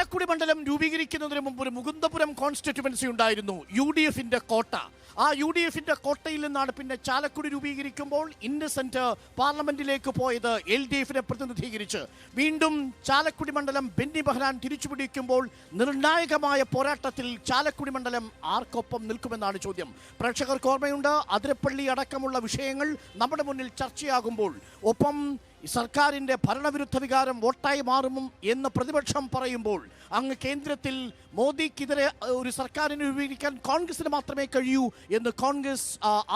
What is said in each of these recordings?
ചാലക്കുടി മണ്ഡലം രൂപീകരിക്കുന്നതിന് മുമ്പ് ഒരു മുകുന്ദപുരം കോൺസ്റ്റിറ്റ്യുവൻസി ഉണ്ടായിരുന്നു, UDFന്റെ കോട്ട. ആ UDFന്റെ കോട്ടയിൽ നിന്നാണ് പിന്നെ ചാലക്കുടി രൂപീകരിക്കുമ്പോൾ ഇന്നസെന്റ് പാർലമെന്റിലേക്ക് പോയത് LDFനെ പ്രതിനിധീകരിച്ച്. വീണ്ടും ചാലക്കുടി മണ്ഡലം ബെന്നി ബെഹനാൻ തിരിച്ചുപിടിക്കുമ്പോൾ നിർണായകമായ പോരാട്ടത്തിൽ ചാലക്കുടി മണ്ഡലം ആർക്കൊപ്പം നിൽക്കുമെന്നാണ് ചോദ്യം. പ്രേക്ഷകർക്ക് ഓർമ്മയുണ്ട്, അതിരപ്പള്ളി അടക്കമുള്ള വിഷയങ്ങൾ നമ്മുടെ മുന്നിൽ ചർച്ചയാകുമ്പോൾ ഒപ്പം സർക്കാരിൻ്റെ ഭരണവിരുദ്ധ വികാരം വോട്ടായി മാറും എന്ന് പ്രതിപക്ഷം പറയുമ്പോൾ അങ്ങ് കേന്ദ്രത്തിൽ മോദിക്കെതിരെ ഒരു സർക്കാരിനെ രൂപീകരിക്കാൻ കോൺഗ്രസിന് മാത്രമേ കഴിയൂ എന്ന് കോൺഗ്രസ്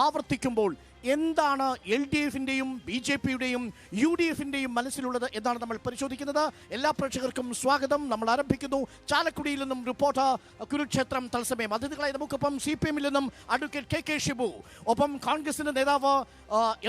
ആവർത്തിക്കുമ്പോൾ എന്താണ് LDFന്റെയും BJPയുടെയും UDFന്റെയും മനസ്സിലുള്ളത് എന്നാണ് നമ്മൾ പരിശോധിക്കുന്നത്. എല്ലാ പ്രേക്ഷകർക്കും സ്വാഗതം. നമ്മൾ ആരംഭിക്കുന്നു. ചാലക്കുടിയിൽ നിന്നും റിപ്പോർട്ടർ കുരുക്ഷേത്രം തത്സമയം. അതിഥികളായി നമുക്കൊപ്പം CPMൽ നിന്നും അഡ്വക്കേറ്റ് KK ഷിബു, ഒപ്പം കോൺഗ്രസിന്റെ നേതാവ്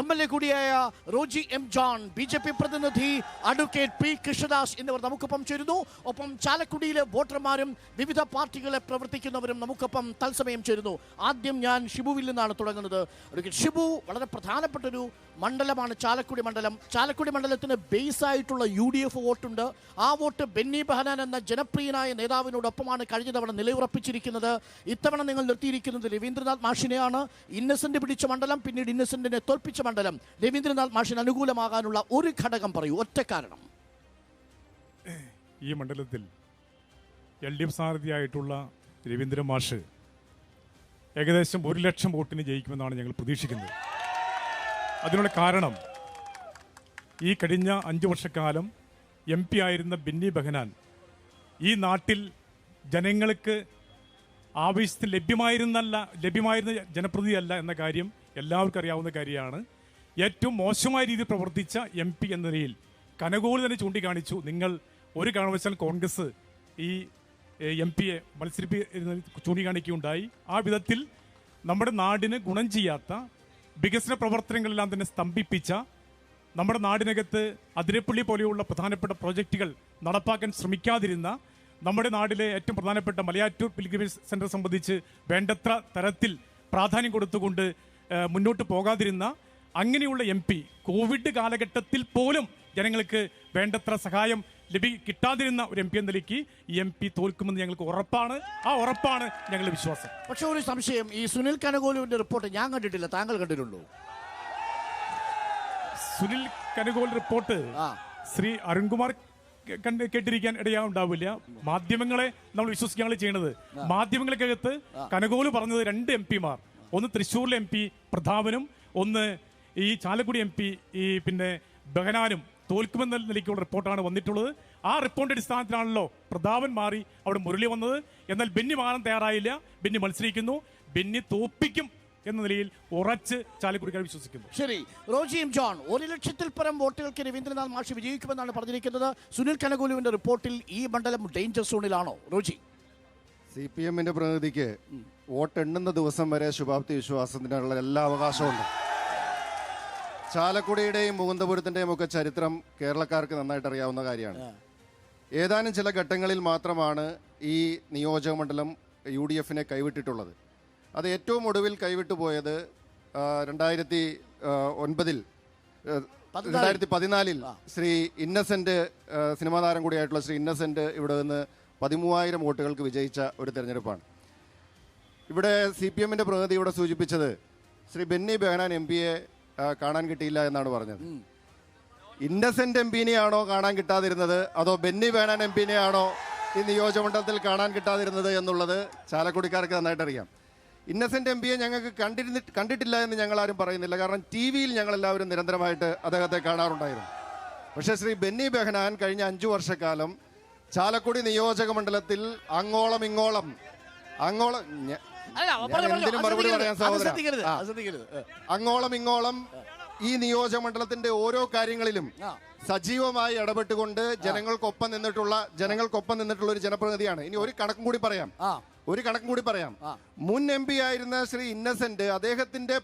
MLA കൂടിയായ റോജി M ജോൺ, BJP പ്രതിനിധി അഡ്വക്കേറ്റ് P കൃഷ്ണദാസ് എന്നിവർ നമുക്കൊപ്പം ചേരുന്നു. ഒപ്പം ചാലക്കുടിയിലെ വോട്ടർമാരും വിവിധ പാർട്ടികളെ പ്രവർത്തിക്കുന്നവരും നമുക്കൊപ്പം തത്സമയം ചേരുന്നു. ആദ്യം ഞാൻ ഷിബുവിൽ നിന്നാണ് തുടങ്ങുന്നത്. അഡ്വക്കേറ്റ് ഷിബു, വളരെ പ്രധാനപ്പെട്ടൊരു മണ്ഡലമാണ് ചാലക്കുടി മണ്ഡലം. ചാലക്കുടി മണ്ഡലത്തിന് ബേസ് ആയിട്ടുള്ള UDF വോട്ടുണ്ട്. ആ വോട്ട് ബെന്നി ബെഹനാൻ എന്ന ജനപ്രിയനായ നേതാവിനോടൊപ്പമാണ് കഴിഞ്ഞ തവണ നിലയുറപ്പിച്ചിരിക്കുന്നത്. ഇത്തവണ നിങ്ങൾ നിർത്തിയിരിക്കുന്നത് രവീന്ദ്രനാഥ് മാഷിനെയാണ്. ഇന്നസെന്റ് പിടിച്ച മണ്ഡലം, പിന്നീട് ഇന്നസെന്റിനെ തോൽപ്പിച്ച മണ്ഡലം. രവീന്ദ്രനാഥ് മാഷിന് അനുകൂലമാകാനുള്ള ഒരു ഘടകം പറയൂ, ഒറ്റ കാരണം. ഈ മണ്ഡലത്തിൽ LDF സ്ഥാനാർത്ഥിയായിട്ടുള്ള രവീന്ദ്രൻ മാഷ് ഏകദേശം 1 ലക്ഷം വോട്ടിന് ജയിക്കുമെന്നാണ് ഞങ്ങൾ പ്രതീക്ഷിക്കുന്നത്. അതിനുള്ള കാരണം, ഈ കഴിഞ്ഞ 5 വർഷക്കാലം MP ആയിരുന്ന ബെന്നി ബെഹനാൻ ഈ നാട്ടിൽ ജനങ്ങൾക്ക് ആവശ്യത്തിൽ ലഭ്യമായിരുന്ന ജനപ്രതിനിധിയല്ല എന്ന കാര്യം എല്ലാവർക്കും അറിയാവുന്ന കാര്യമാണ്. ഏറ്റവും മോശമായ രീതിയിൽ പ്രവർത്തിച്ച MP എന്ന നിലയിൽ കനകോളി തന്നെ ചൂണ്ടിക്കാണിച്ചു, നിങ്ങൾ ഒരു കാരണവശാലും കോൺഗ്രസ് ഈ MP-യെ ചൂണ്ടിക്കാണിക്കുകയുണ്ടായി. ആ വിധത്തിൽ നമ്മുടെ നാടിന് ഗുണം ചെയ്യാത്ത വികസന പ്രവർത്തനങ്ങളെല്ലാം തന്നെ സ്തംഭിപ്പിച്ച, നമ്മുടെ നാടിനകത്ത് അതിരപ്പള്ളി പോലെയുള്ള പ്രധാനപ്പെട്ട പ്രോജക്റ്റുകൾ നടപ്പാക്കാൻ ശ്രമിക്കാതിരുന്ന, നമ്മുടെ നാട്ടിലെ ഏറ്റവും പ്രധാനപ്പെട്ട മലയാറ്റൂർ പിൽഗ്രിമേജ് സെന്റർ സംബന്ധിച്ച് വേണ്ടത്ര തരത്തിൽ പ്രാധാന്യം കൊടുത്തുകൊണ്ട് മുന്നോട്ട് പോകാതിരുന്ന അങ്ങനെയുള്ള MP, കോവിഡ് കാലഘട്ടത്തിൽ പോലും ജനങ്ങൾക്ക് വേണ്ടത്ര സഹായം കിട്ടാതിരുന്ന ഒരു MP എന്ന നിലയ്ക്ക് ഈ MP തോൽക്കുമെന്ന് ഞങ്ങൾക്ക് ഉറപ്പാണ്. ആ ഉറപ്പാണ് ഞങ്ങളുടെ വിശ്വാസം. പക്ഷെ ഒരു സംശയം, ഈ സുനിൽ കനകോലുവിന്റെ റിപ്പോർട്ട് ഞാൻ കണ്ടിട്ടില്ല, താങ്കൾ കണ്ടിട്ടുള്ളൂ? സുനിൽ കനകോൽ റിപ്പോർട്ട് ശ്രീ അരുൺകുമാർ കേട്ടിരിക്കാൻ ഇടയാവുണ്ടാവില്ല. മാധ്യമങ്ങളെ നമ്മൾ വിശ്വസിക്കുകയാണ് ചെയ്യുന്നത്. മാധ്യമങ്ങൾക്കകത്ത് കനകോല് പറഞ്ഞത് 2 MP-മാർ, ഒന്ന് തൃശ്ശൂരിലെ MP പ്രതാപനും, ഒന്ന് ഈ ചാലക്കുടി MP ഈ പിന്നെ ബെഹനാനും തോൽക്കുമെന്ന നിലയ്ക്കുള്ള റിപ്പോർട്ടാണ് വന്നിട്ടുള്ളത്. ആ റിപ്പോർട്ടിന്റെ അടിസ്ഥാനത്തിലാണല്ലോ പ്രതാപൻ മാറി അവിടെ മുരളി വന്നത്. എന്നാൽ ബെന്നി മാറാൻ തയ്യാറായില്ല. ബെന്നി മത്സരിക്കുന്നു. ബെന്നി തോൽപ്പിക്കും എന്ന നിലയിൽ ഉറച്ച് ചാലക്കുടിക്കാർ വിശ്വസിക്കുന്നു. ശരി, റോജി M ജോൺ, 1 ലക്ഷത്തിൽ പരം വോട്ടുകൾക്ക് രവീന്ദ്രനാഥ് മാഷ് വിജയിക്കുമെന്നാണ് പറഞ്ഞിരിക്കുന്നത്. സുനിൽ കനകോലുവിന്റെ റിപ്പോർട്ടിൽ ഈ മണ്ഡലം ഡേഞ്ചർ സോണിലാണോ? റോജി, CPM-ന്റെ പ്രതിനിധിക്ക് വോട്ട് എണ്ണുന്ന ദിവസം വരെ ശുഭാപ്തി വിശ്വാസത്തിനുള്ള എല്ലാ അവകാശമുണ്ട്. ചാലക്കുടിയുടെയും മുകുന്ദപുരത്തിന്റെയും ഒക്കെ ചരിത്രം കേരളക്കാർക്ക് നന്നായിട്ട് അറിയാവുന്ന കാര്യമാണ്. ഏതാനും ചില ഘട്ടങ്ങളിൽ മാത്രമാണ് ഈ നിയോജക മണ്ഡലം UDFനെ കൈവിട്ടിട്ടുള്ളത്. അത് ഏറ്റവും ഒടുവിൽ കൈവിട്ടു പോയത് 2014 ശ്രീ ഇന്നസെന്റ്, സിനിമാ താരം കൂടിയായിട്ടുള്ള ശ്രീ ഇന്നസെന്റ് ഇവിടെ നിന്ന് 13,000 വോട്ടുകൾക്ക് വിജയിച്ച ഒരു തെരഞ്ഞെടുപ്പാണ്. ഇവിടെ CPM-ന്റെ പ്രതിനിധി ഇവിടെ സൂചിപ്പിച്ചത് ശ്രീ ബെന്നി ബെഹനാൻ MP-യെ കാണാൻ കിട്ടിയില്ല എന്നാണ് പറഞ്ഞത്. ഇന്നസെന്റ് MP-നെയാണോ കാണാൻ കിട്ടാതിരുന്നത്, അതോ ബെന്നി ബെഹനാൻ MP-നെയാണോ ഈ നിയോജകമണ്ഡലത്തിൽ കാണാൻ കിട്ടാതിരുന്നത് എന്നുള്ളത് ചാലക്കുടിക്കാർക്ക് നന്നായിട്ട് അറിയാം. ഇന്നസെന്റ് MP-യെ ഞങ്ങൾക്ക് കണ്ടിട്ടില്ല എന്ന് ഞങ്ങൾ ആരും പറയുന്നില്ല. കാരണം TV-യിൽ ഞങ്ങളെല്ലാവരും നിരന്തരമായിട്ട് അദ്ദേഹത്തെ കാണാറുണ്ടായിരുന്നു. പക്ഷേ ശ്രീ ബെന്നി ബെഹനാൻ കഴിഞ്ഞ 5 വർഷക്കാലം ചാലക്കുടി നിയോജക മണ്ഡലത്തിൽ അങ്ങോളം ഇങ്ങോളം എന്തിനും മറുപടി പറയാൻ സഹോദര, അങ്ങോളം ഇങ്ങോളം ഈ നിയോജക മണ്ഡലത്തിന്റെ ഓരോ കാര്യങ്ങളിലും സജീവമായി ഇടപെട്ടുകൊണ്ട് ജനങ്ങൾക്കൊപ്പം നിന്നിട്ടുള്ള ഒരു ജനപ്രതിനിധിയാണ്. ഇനി ഒരു കണക്കും കൂടി പറയാം. മുൻ MP ആയിരുന്ന ശ്രീ ഇന്നസെന്റ് അദ്ദേഹത്തിന്റെ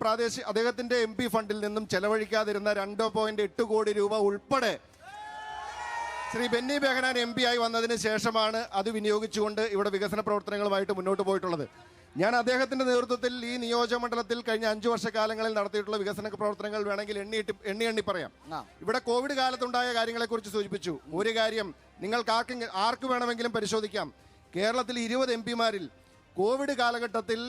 MP ഫണ്ടിൽ നിന്നും ചെലവഴിക്കാതിരുന്ന 2.8 കോടി രൂപ ഉൾപ്പെടെ ശ്രീ ബെന്നി ബെഹനാൻ MP ആയി വന്നതിന് ശേഷമാണ് അത് വിനിയോഗിച്ചുകൊണ്ട് ഇവിടെ വികസന പ്രവർത്തനങ്ങളുമായിട്ട് മുന്നോട്ട് പോയിട്ടുള്ളത്. ഞാൻ അദ്ദേഹത്തിന്റെ നേതൃത്വത്തിൽ ഈ നിയോജകമണ്ഡലത്തിൽ കഴിഞ്ഞ 5 വർഷക്കാലങ്ങളിൽ നടത്തിയിട്ടുള്ള വികസന പ്രവർത്തനങ്ങൾ വേണമെങ്കിൽ എണ്ണി പറയാം. ഇവിടെ കോവിഡ് കാലത്തുണ്ടായ കാര്യങ്ങളെക്കുറിച്ച് സൂചിപ്പിച്ചു. ഒരു കാര്യം നിങ്ങൾക്ക് ആർക്ക് വേണമെങ്കിലും പരിശോധിക്കാം. കേരളത്തിൽ 20 MP-മാരിൽ കോവിഡ് കാലഘട്ടത്തിൽ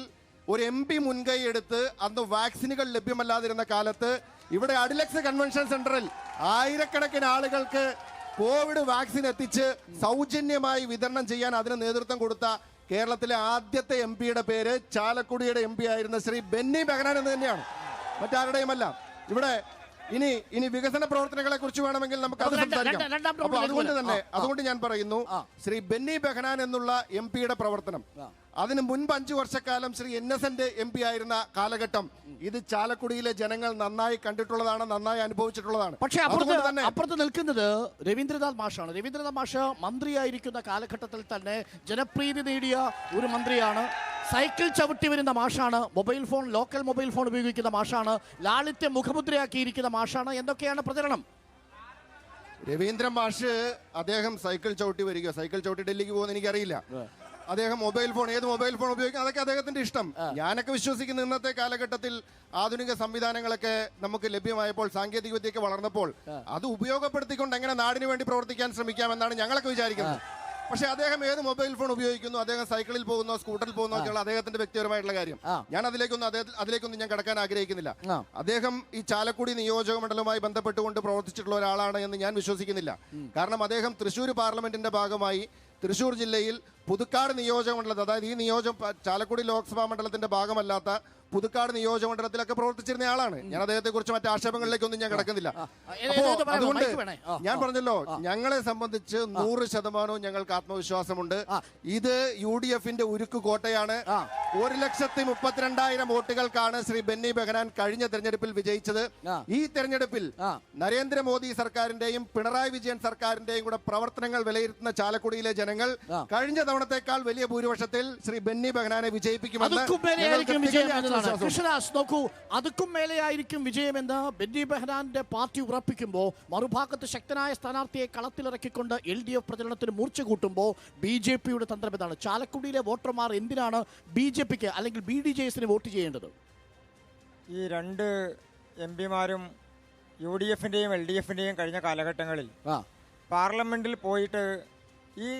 ഒരു MP മുൻകൈ എടുത്ത് അന്ന് വാക്സിനുകൾ ലഭ്യമല്ലാതിരുന്ന കാലത്ത് ഇവിടെ അഡിലക്സ് കൺവെൻഷൻ സെന്ററിൽ ആയിരക്കണക്കിന് ആളുകൾക്ക് കോവിഡ് വാക്സിൻ എത്തിച്ച് സൗജന്യമായി വിതരണം ചെയ്യാൻ അതിന് നേതൃത്വം കൊടുത്ത കേരളത്തിലെ ആദ്യത്തെ MP-യുടെ പേര് ചാലക്കുടിയുടെ MP ആയിരുന്ന ശ്രീ ബെന്നി ബെഹനാൻ എന്ന് തന്നെയാണ്, മറ്റാരുടെയുമല്ല. ഇവിടെ ഇനി വികസന പ്രവർത്തനങ്ങളെ കുറിച്ച് വേണമെങ്കിൽ നമുക്ക് അത് സംസാരിക്കാം. അപ്പൊ അതുകൊണ്ട് ഞാൻ പറയുന്നു, ശ്രീ ബെന്നി ബെഹനാൻ എന്നുള്ള MP-യുടെ പ്രവർത്തനം, അതിന് മുൻപ് 5 വർഷക്കാലം ശ്രീ ഇന്നസെന്റ് MP ആയിരുന്ന കാലഘട്ടം, ഇത് ചാലക്കുടിയിലെ ജനങ്ങൾ നന്നായി കണ്ടിട്ടുള്ളതാണ്, നന്നായി അനുഭവിച്ചിട്ടുള്ളതാണ്. പക്ഷേ അപ്പുറത്ത് നിൽക്കുന്നത് രവീന്ദ്രനാഥ് മാഷാണ്. രവീന്ദ്രനാഥ് മാഷ് മന്ത്രിയായിരിക്കുന്ന കാലഘട്ടത്തിൽ തന്നെ ജനപ്രീതി നേടിയ ഒരു മന്ത്രിയാണ്. സൈക്കിൾ ചവിട്ടി വരുന്ന മാഷാണ്. ലോക്കൽ മൊബൈൽ ഫോൺ ഉപയോഗിക്കുന്ന മാഷാണ്. ലാളിത്യം മുഖമുദ്രയാക്കിയിരിക്കുന്ന മാഷാണ് എന്നൊക്കെയാണ് പ്രചരണം. രവീന്ദ്രൻ മാഷ് അദ്ദേഹം സൈക്കിൾ ചവിട്ടി ഡൽഹിക്ക് പോകുന്ന എനിക്കറിയില്ല. അദ്ദേഹം ഏത് മൊബൈൽ ഫോൺ ഉപയോഗിക്കും, അതൊക്കെ അദ്ദേഹത്തിന്റെ ഇഷ്ടം. ഞാനൊക്കെ വിശ്വസിക്കുന്ന ഇന്നത്തെ കാലഘട്ടത്തിൽ ആധുനിക സംവിധാനങ്ങളൊക്കെ നമുക്ക് ലഭ്യമായപ്പോൾ, സാങ്കേതിക വിദ്യയൊക്കെ വളർന്നപ്പോൾ അത് ഉപയോഗപ്പെടുത്തിക്കൊണ്ട് എങ്ങനെ നാടിന് വേണ്ടി പ്രവർത്തിക്കാൻ ശ്രമിക്കാമെന്നാണ് ഞങ്ങളൊക്കെ വിചാരിക്കുന്നത്. പക്ഷെ അദ്ദേഹം ഏത് മൊബൈൽ ഫോൺ ഉപയോഗിക്കുന്നു, അദ്ദേഹം സൈക്കിളിൽ പോകുന്നോ സ്കൂട്ടറിൽ പോകുന്നോ ഒക്കെയുള്ള അദ്ദേഹത്തിന്റെ വ്യക്തിപരമായിട്ടുള്ള കാര്യം. ഞാൻ അതിലേക്കൊന്നും ഞാൻ കടക്കാൻ ആഗ്രഹിക്കുന്നില്ല. അദ്ദേഹം ഈ ചാലക്കുടി നിയോജക മണ്ഡലവുമായി ബന്ധപ്പെട്ടുകൊണ്ട് പ്രവർത്തിച്ചിട്ടുള്ള ഒരാളാണ് എന്ന് ഞാൻ വിശ്വസിക്കുന്നില്ല. കാരണം അദ്ദേഹം തൃശ്ശൂർ പാർലമെന്റിന്റെ ഭാഗമായി തൃശ്ശൂർ ജില്ലയിൽ പുതുക്കാട് നിയോജക മണ്ഡലത്തിൽ, അതായത് ഈ ചാലക്കുടി ലോക്സഭാ മണ്ഡലത്തിന്റെ ഭാഗമല്ലാത്ത പുതുക്കാട് നിയോജക മണ്ഡലത്തിലൊക്കെ പ്രവർത്തിച്ചിരുന്ന ആളാണ്. ഞാൻ അദ്ദേഹത്തെ കുറിച്ച് മറ്റു ആക്ഷേപങ്ങളിലേക്കൊന്നും ഞാൻ കിടക്കുന്നില്ല. അതുകൊണ്ട് ഞാൻ പറഞ്ഞല്ലോ, ഞങ്ങളെ സംബന്ധിച്ച് 100% ഞങ്ങൾക്ക് ആത്മവിശ്വാസമുണ്ട്. ഇത് UDF-ന്റെ ഉരുക്ക് കോട്ടയാണ്. 1,32,000 വോട്ടുകൾക്കാണ് ശ്രീ ബെന്നി ബെഹനാൻ കഴിഞ്ഞ തെരഞ്ഞെടുപ്പിൽ വിജയിച്ചത്. ഈ തെരഞ്ഞെടുപ്പിൽ നരേന്ദ്രമോദി സർക്കാരിന്റെയും പിണറായി വിജയൻ സർക്കാരിന്റെയും കൂടെ പ്രവർത്തനങ്ങൾ വിലയിരുത്തുന്ന ചാലക്കുടിയിലെ ജനങ്ങൾ കഴിഞ്ഞ തവണത്തേക്കാൾ വലിയ ഭൂരിപക്ഷത്തിൽ ശ്രീ ബെന്നി ബെഹനാനെ വിജയിപ്പിക്കുമെന്ന് കൃഷ്ണദാസ് നോക്കൂ, അതുക്കും മേലെയായിരിക്കും വിജയമെന്ന് ബെന്നി ബെഹനാന്റെ പാർട്ടി ഉറപ്പിക്കുമ്പോൾ, മറുഭാഗത്ത് ശക്തനായ സ്ഥാനാർത്ഥിയെ കളത്തിലിറക്കിക്കൊണ്ട് LDF പ്രചരണത്തിന് മൂർച്ച കൂട്ടുമ്പോൾ BJP-യുടെ തന്ത്രം എന്താണ്? ചാലക്കുടിയിലെ വോട്ടർമാർ എന്തിനാണ് BJP-ക്ക് അല്ലെങ്കിൽ BDJS-ന് വോട്ട് ചെയ്യേണ്ടത്? ഈ 2 MP-മാരും UDF-ന്റെയും LDF-ന്റെയും കഴിഞ്ഞ കാലഘട്ടങ്ങളിൽ പാർലമെന്റിൽ പോയിട്ട് ഈ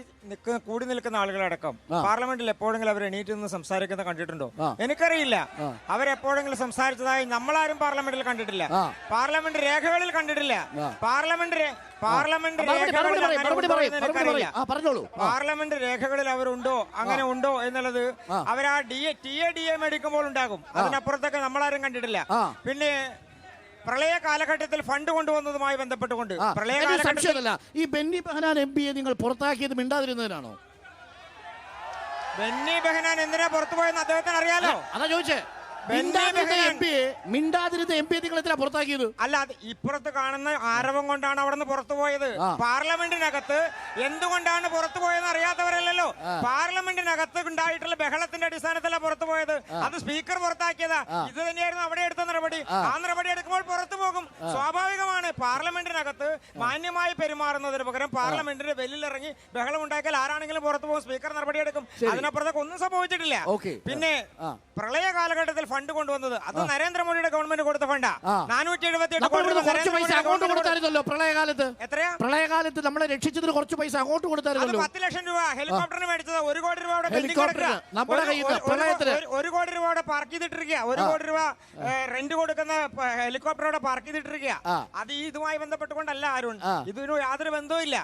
കൂടി നിൽക്കുന്ന ആളുകളടക്കം പാർലമെന്റിൽ എപ്പോഴെങ്കിലും അവർ എണീറ്റ് നിന്ന് സംസാരിക്കുന്നത് കണ്ടിട്ടുണ്ടോ? എനിക്കറിയില്ല. അവരെപ്പോഴെങ്കിലും സംസാരിച്ചതായി നമ്മളാരും പാർലമെന്റിൽ കണ്ടിട്ടില്ല. പാർലമെന്റ് രേഖകളിൽ കണ്ടിട്ടില്ല. പാർലമെന്റ് രേഖകളിൽ അവരുണ്ടോ, അങ്ങനെ ഉണ്ടോ എന്നുള്ളത് അവരാ TA മേടിക്കുമ്പോൾ ഉണ്ടാകും. അതിനപ്പുറത്തൊക്കെ നമ്മളാരും കണ്ടിട്ടില്ല. പിന്നെ പ്രളയ കാലഘട്ടത്തിൽ ഫണ്ട് കൊണ്ടുവന്നതുമായി ബന്ധപ്പെട്ടുകൊണ്ട് ഈ ബെന്നി ബെഹനാൻ MP-യെ നിങ്ങൾ പുറത്താക്കിയത് മിണ്ടാതിരുന്നതിനാണോ? ബെന്നി ബെഹനാൻ എന്തിനാ പുറത്തുപോയെന്ന് അദ്ദേഹത്തിന് അറിയാലോ. അതാ ചോദിച്ചേ. മിണ്ടാതിരുന്ന MP-യെ നിങ്ങൾ എത്ര പുറത്താക്കിയത്? അല്ല, അത് ഇപ്പുറത്ത് കാണുന്ന ആരവം കൊണ്ടാണ് അവിടെ നിന്ന് പുറത്തുപോയത്. പാർലമെന്റിനകത്ത് എന്തുകൊണ്ടാണ് പുറത്തുപോയെന്ന് അറിയാത്തവരല്ലോ. പാർലമെന്റിനകത്ത് ഉണ്ടായിട്ടുള്ള ബഹളത്തിന്റെ അടിസ്ഥാനത്തിലാണ് പുറത്തുപോയത്. അത് സ്പീക്കർ പുറത്താക്കിയതാ. ഇത് തന്നെയായിരുന്നു അവിടെ എടുത്ത നടപടി. ആ നടപടി എടുക്കുമ്പോൾ പുറത്തു പോകും. സ്വാഭാവികമാണ്. പാർലമെന്റിനകത്ത് മാന്യമായി പെരുമാറുന്നതിന് പകരം പാർലമെന്റിന്റെ വെല്ലിലിറങ്ങി ബഹളം ഉണ്ടാക്കിയാൽ ആരാണെങ്കിലും പുറത്തു പോകും. സ്പീക്കർ നടപടി എടുക്കും. അതിനപ്പുറത്തേക്ക് ഒന്നും സംഭവിച്ചിട്ടില്ല. പിന്നെ പ്രളയ കാലഘട്ടത്തിൽ ഫണ്ട് കൊണ്ടുവന്നത് അത് നരേന്ദ്രമോദിയുടെ ഗവൺമെന്റ് കൊടുത്ത ഫണ്ടാ. 478 പ്രളയകാലത്ത് നമ്മളെ രക്ഷിച്ചതിന് കുറച്ച് പൈസ അങ്ങോട്ട് കൊടുത്തായിരുന്നു. 10 ലക്ഷം രൂപ ഹെലികോപ്റ്ററിന് മേടിച്ചത്. 1 കോടി രൂപ 1 കോടി രൂപ പാർക്ക് ചെയ്തിട്ടിരിക്കുക. 1 കോടി രൂപ റെന്റ് കൊടുക്കുന്ന ഹെലികോപ്റ്ററോടെ പാർക്ക് ചെയ്തിട്ടിരിക്കുക. അത് ഇതുമായി ബന്ധപ്പെട്ടുകൊണ്ടല്ല അരുൺ, ഇതിന് യാതൊരു ബന്ധവുമില്ല.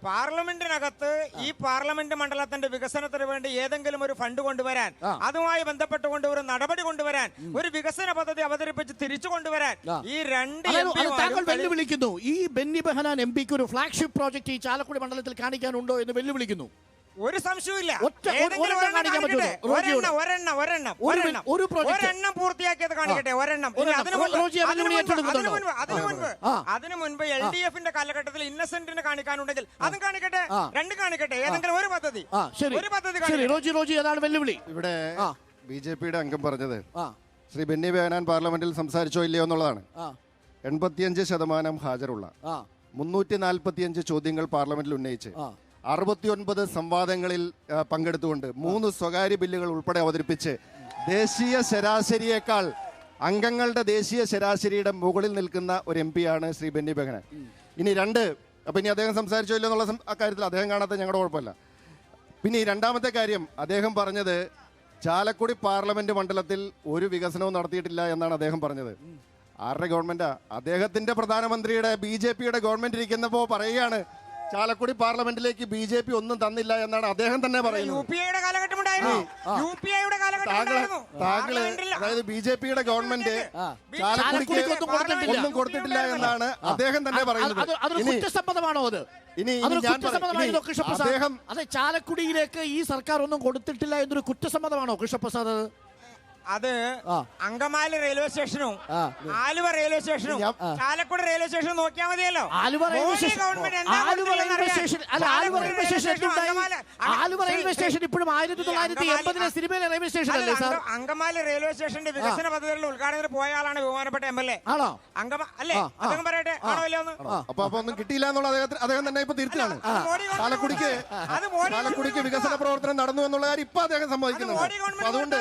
പാർലമെന്റിനകത്ത് ഈ പാർലമെന്റ് മണ്ഡലത്തിന്റെ വികസനത്തിന് വേണ്ടി ഏതെങ്കിലും ഒരു ഫണ്ട് കൊണ്ടുവരാൻ, അതുമായി ബന്ധപ്പെട്ടുകൊണ്ട് ഒരു നടപടി കൊണ്ടുവരാൻ, ഒരു വികസന പദ്ധതി അവതരിപ്പിച്ച് തിരിച്ചു കൊണ്ടുവരാൻ ഈ 2 വെല്ലുവിളിക്കുന്നു. ഈ ബെന്നി ബെഹനാൻ MP-ക്ക് ഒരു ഫ്ലാഗ്ഷിപ്പ് പ്രോജക്ട് ഈ ചാലക്കുടി മണ്ഡലത്തിൽ കാണിക്കാനുണ്ടോ എന്ന് വെല്ലുവിളിക്കുന്നു. ഒരു സംശയമില്ല. ഒരെണ്ണം പൂർത്തിയാക്കിയത് കാണിക്കട്ടെ. അതിനു മുൻപ് LDF-ന്റെ കാലഘട്ടത്തിൽ ഇന്നസെന്റിന് കാണിക്കാനുണ്ടെങ്കിൽ അതും കാണിക്കട്ടെ. 2 കാണിക്കട്ടെ. ഏതെങ്കിലും ഒരു പദ്ധതി വെല്ലുവിളി. ഇവിടെ BJP-യുടെ അംഗം പറഞ്ഞത് ശ്രീ ബെന്നി ബെഹനാൻ പാർലമെന്റിൽ സംസാരിച്ചോ ഇല്ലയോ എന്നുള്ളതാണ്. 85% ഹാജരുള്ള 345 ചോദ്യങ്ങൾ പാർലമെന്റിൽ ഉന്നയിച്ച് 69 സംവാദങ്ങളിൽ പങ്കെടുത്തുകൊണ്ട് 3 സ്വകാര്യ ബില്ലുകൾ ഉൾപ്പെടെ അവതരിപ്പിച്ച് ദേശീയ ശരാശരിയേക്കാൾ അംഗങ്ങളുടെ ദേശീയ ശരാശരിയുടെ മുകളിൽ നിൽക്കുന്ന ഒരു MP ആണ് ശ്രീ ബെന്നി ബെഹനാൻ. ഇനി അപ്പം ഇനി അദ്ദേഹം സംസാരിച്ചോ ഇല്ലോ എന്നുള്ള അക്കാര്യത്തിൽ അദ്ദേഹം കാണാത്ത ഞങ്ങളുടെ കുഴപ്പമില്ല. പിന്നെ ഈ രണ്ടാമത്തെ കാര്യം അദ്ദേഹം പറഞ്ഞത് ചാലക്കുടി പാർലമെന്റ് മണ്ഡലത്തിൽ ഒരു വികസനവും നടത്തിയിട്ടില്ല എന്നാണ് അദ്ദേഹം പറഞ്ഞത്. ആരുടെ ഗവൺമെന്റാ? അദ്ദേഹത്തിന്റെ പ്രധാനമന്ത്രിയുടെ BJPയുടെ ഗവൺമെന്റ് ഇരിക്കുന്നപ്പോ പറയുകയാണ് ചാലക്കുടി പാർലമെന്റിലേക്ക് BJP ഒന്നും തന്നില്ല എന്നാണ് അദ്ദേഹം തന്നെ പറയുന്നത്. താങ്കള് അതായത് BJPയുടെ ഗവൺമെന്റ് ചാലക്കുടിക്ക് ഒന്നും കൊടുത്തിട്ടില്ല എന്നാണ് അദ്ദേഹം തന്നെ പറയുന്നത്. ഇനി അദ്ദേഹം ചാലക്കുടിയിലേക്ക് ഈ സർക്കാർ ഒന്നും കൊടുത്തിട്ടില്ല എന്നൊരു കുറ്റസമ്മതമാണോ കൃഷ്ണപ്രസാദ്? അത് അങ്കമാലി റെയിൽവേ സ്റ്റേഷനും ആലുവ റെയിൽവേ സ്റ്റേഷനും ചാലക്കുടി റെയിൽവേ സ്റ്റേഷനും നോക്കിയാൽ മതിയല്ലോ. ആലുവ റെയിൽവേ സ്റ്റേഷൻ ഇപ്പോഴും 1980 സിനിമയിലെ റെയിൽവേ സ്റ്റേഷൻ അല്ലേ സാർ? അങ്കമാലി റെയിൽവേ സ്റ്റേഷന്റെ വികസന പദ്ധതികളുടെ ഉദ്ഘാടനത്തിന് പോയ ആളാണ് ബഹുമാനപ്പെട്ട MLA. ആണോ? അല്ലേ? അദ്ദേഹം പറയട്ടെ, ആണോ ഇല്ലയോ? അപ്പൊ ഒന്നും കിട്ടിയില്ല എന്നുള്ള അദ്ദേഹം തന്നെ ഇപ്പൊ തിരിച്ചാണ്. ചാലക്കുടിക്ക് വികസന പ്രവർത്തനം നടന്നു എന്നുള്ള കാര്യം ഇപ്പൊ അദ്ദേഹം സമ്മതിക്കുന്നുണ്ട്. അതുകൊണ്ട്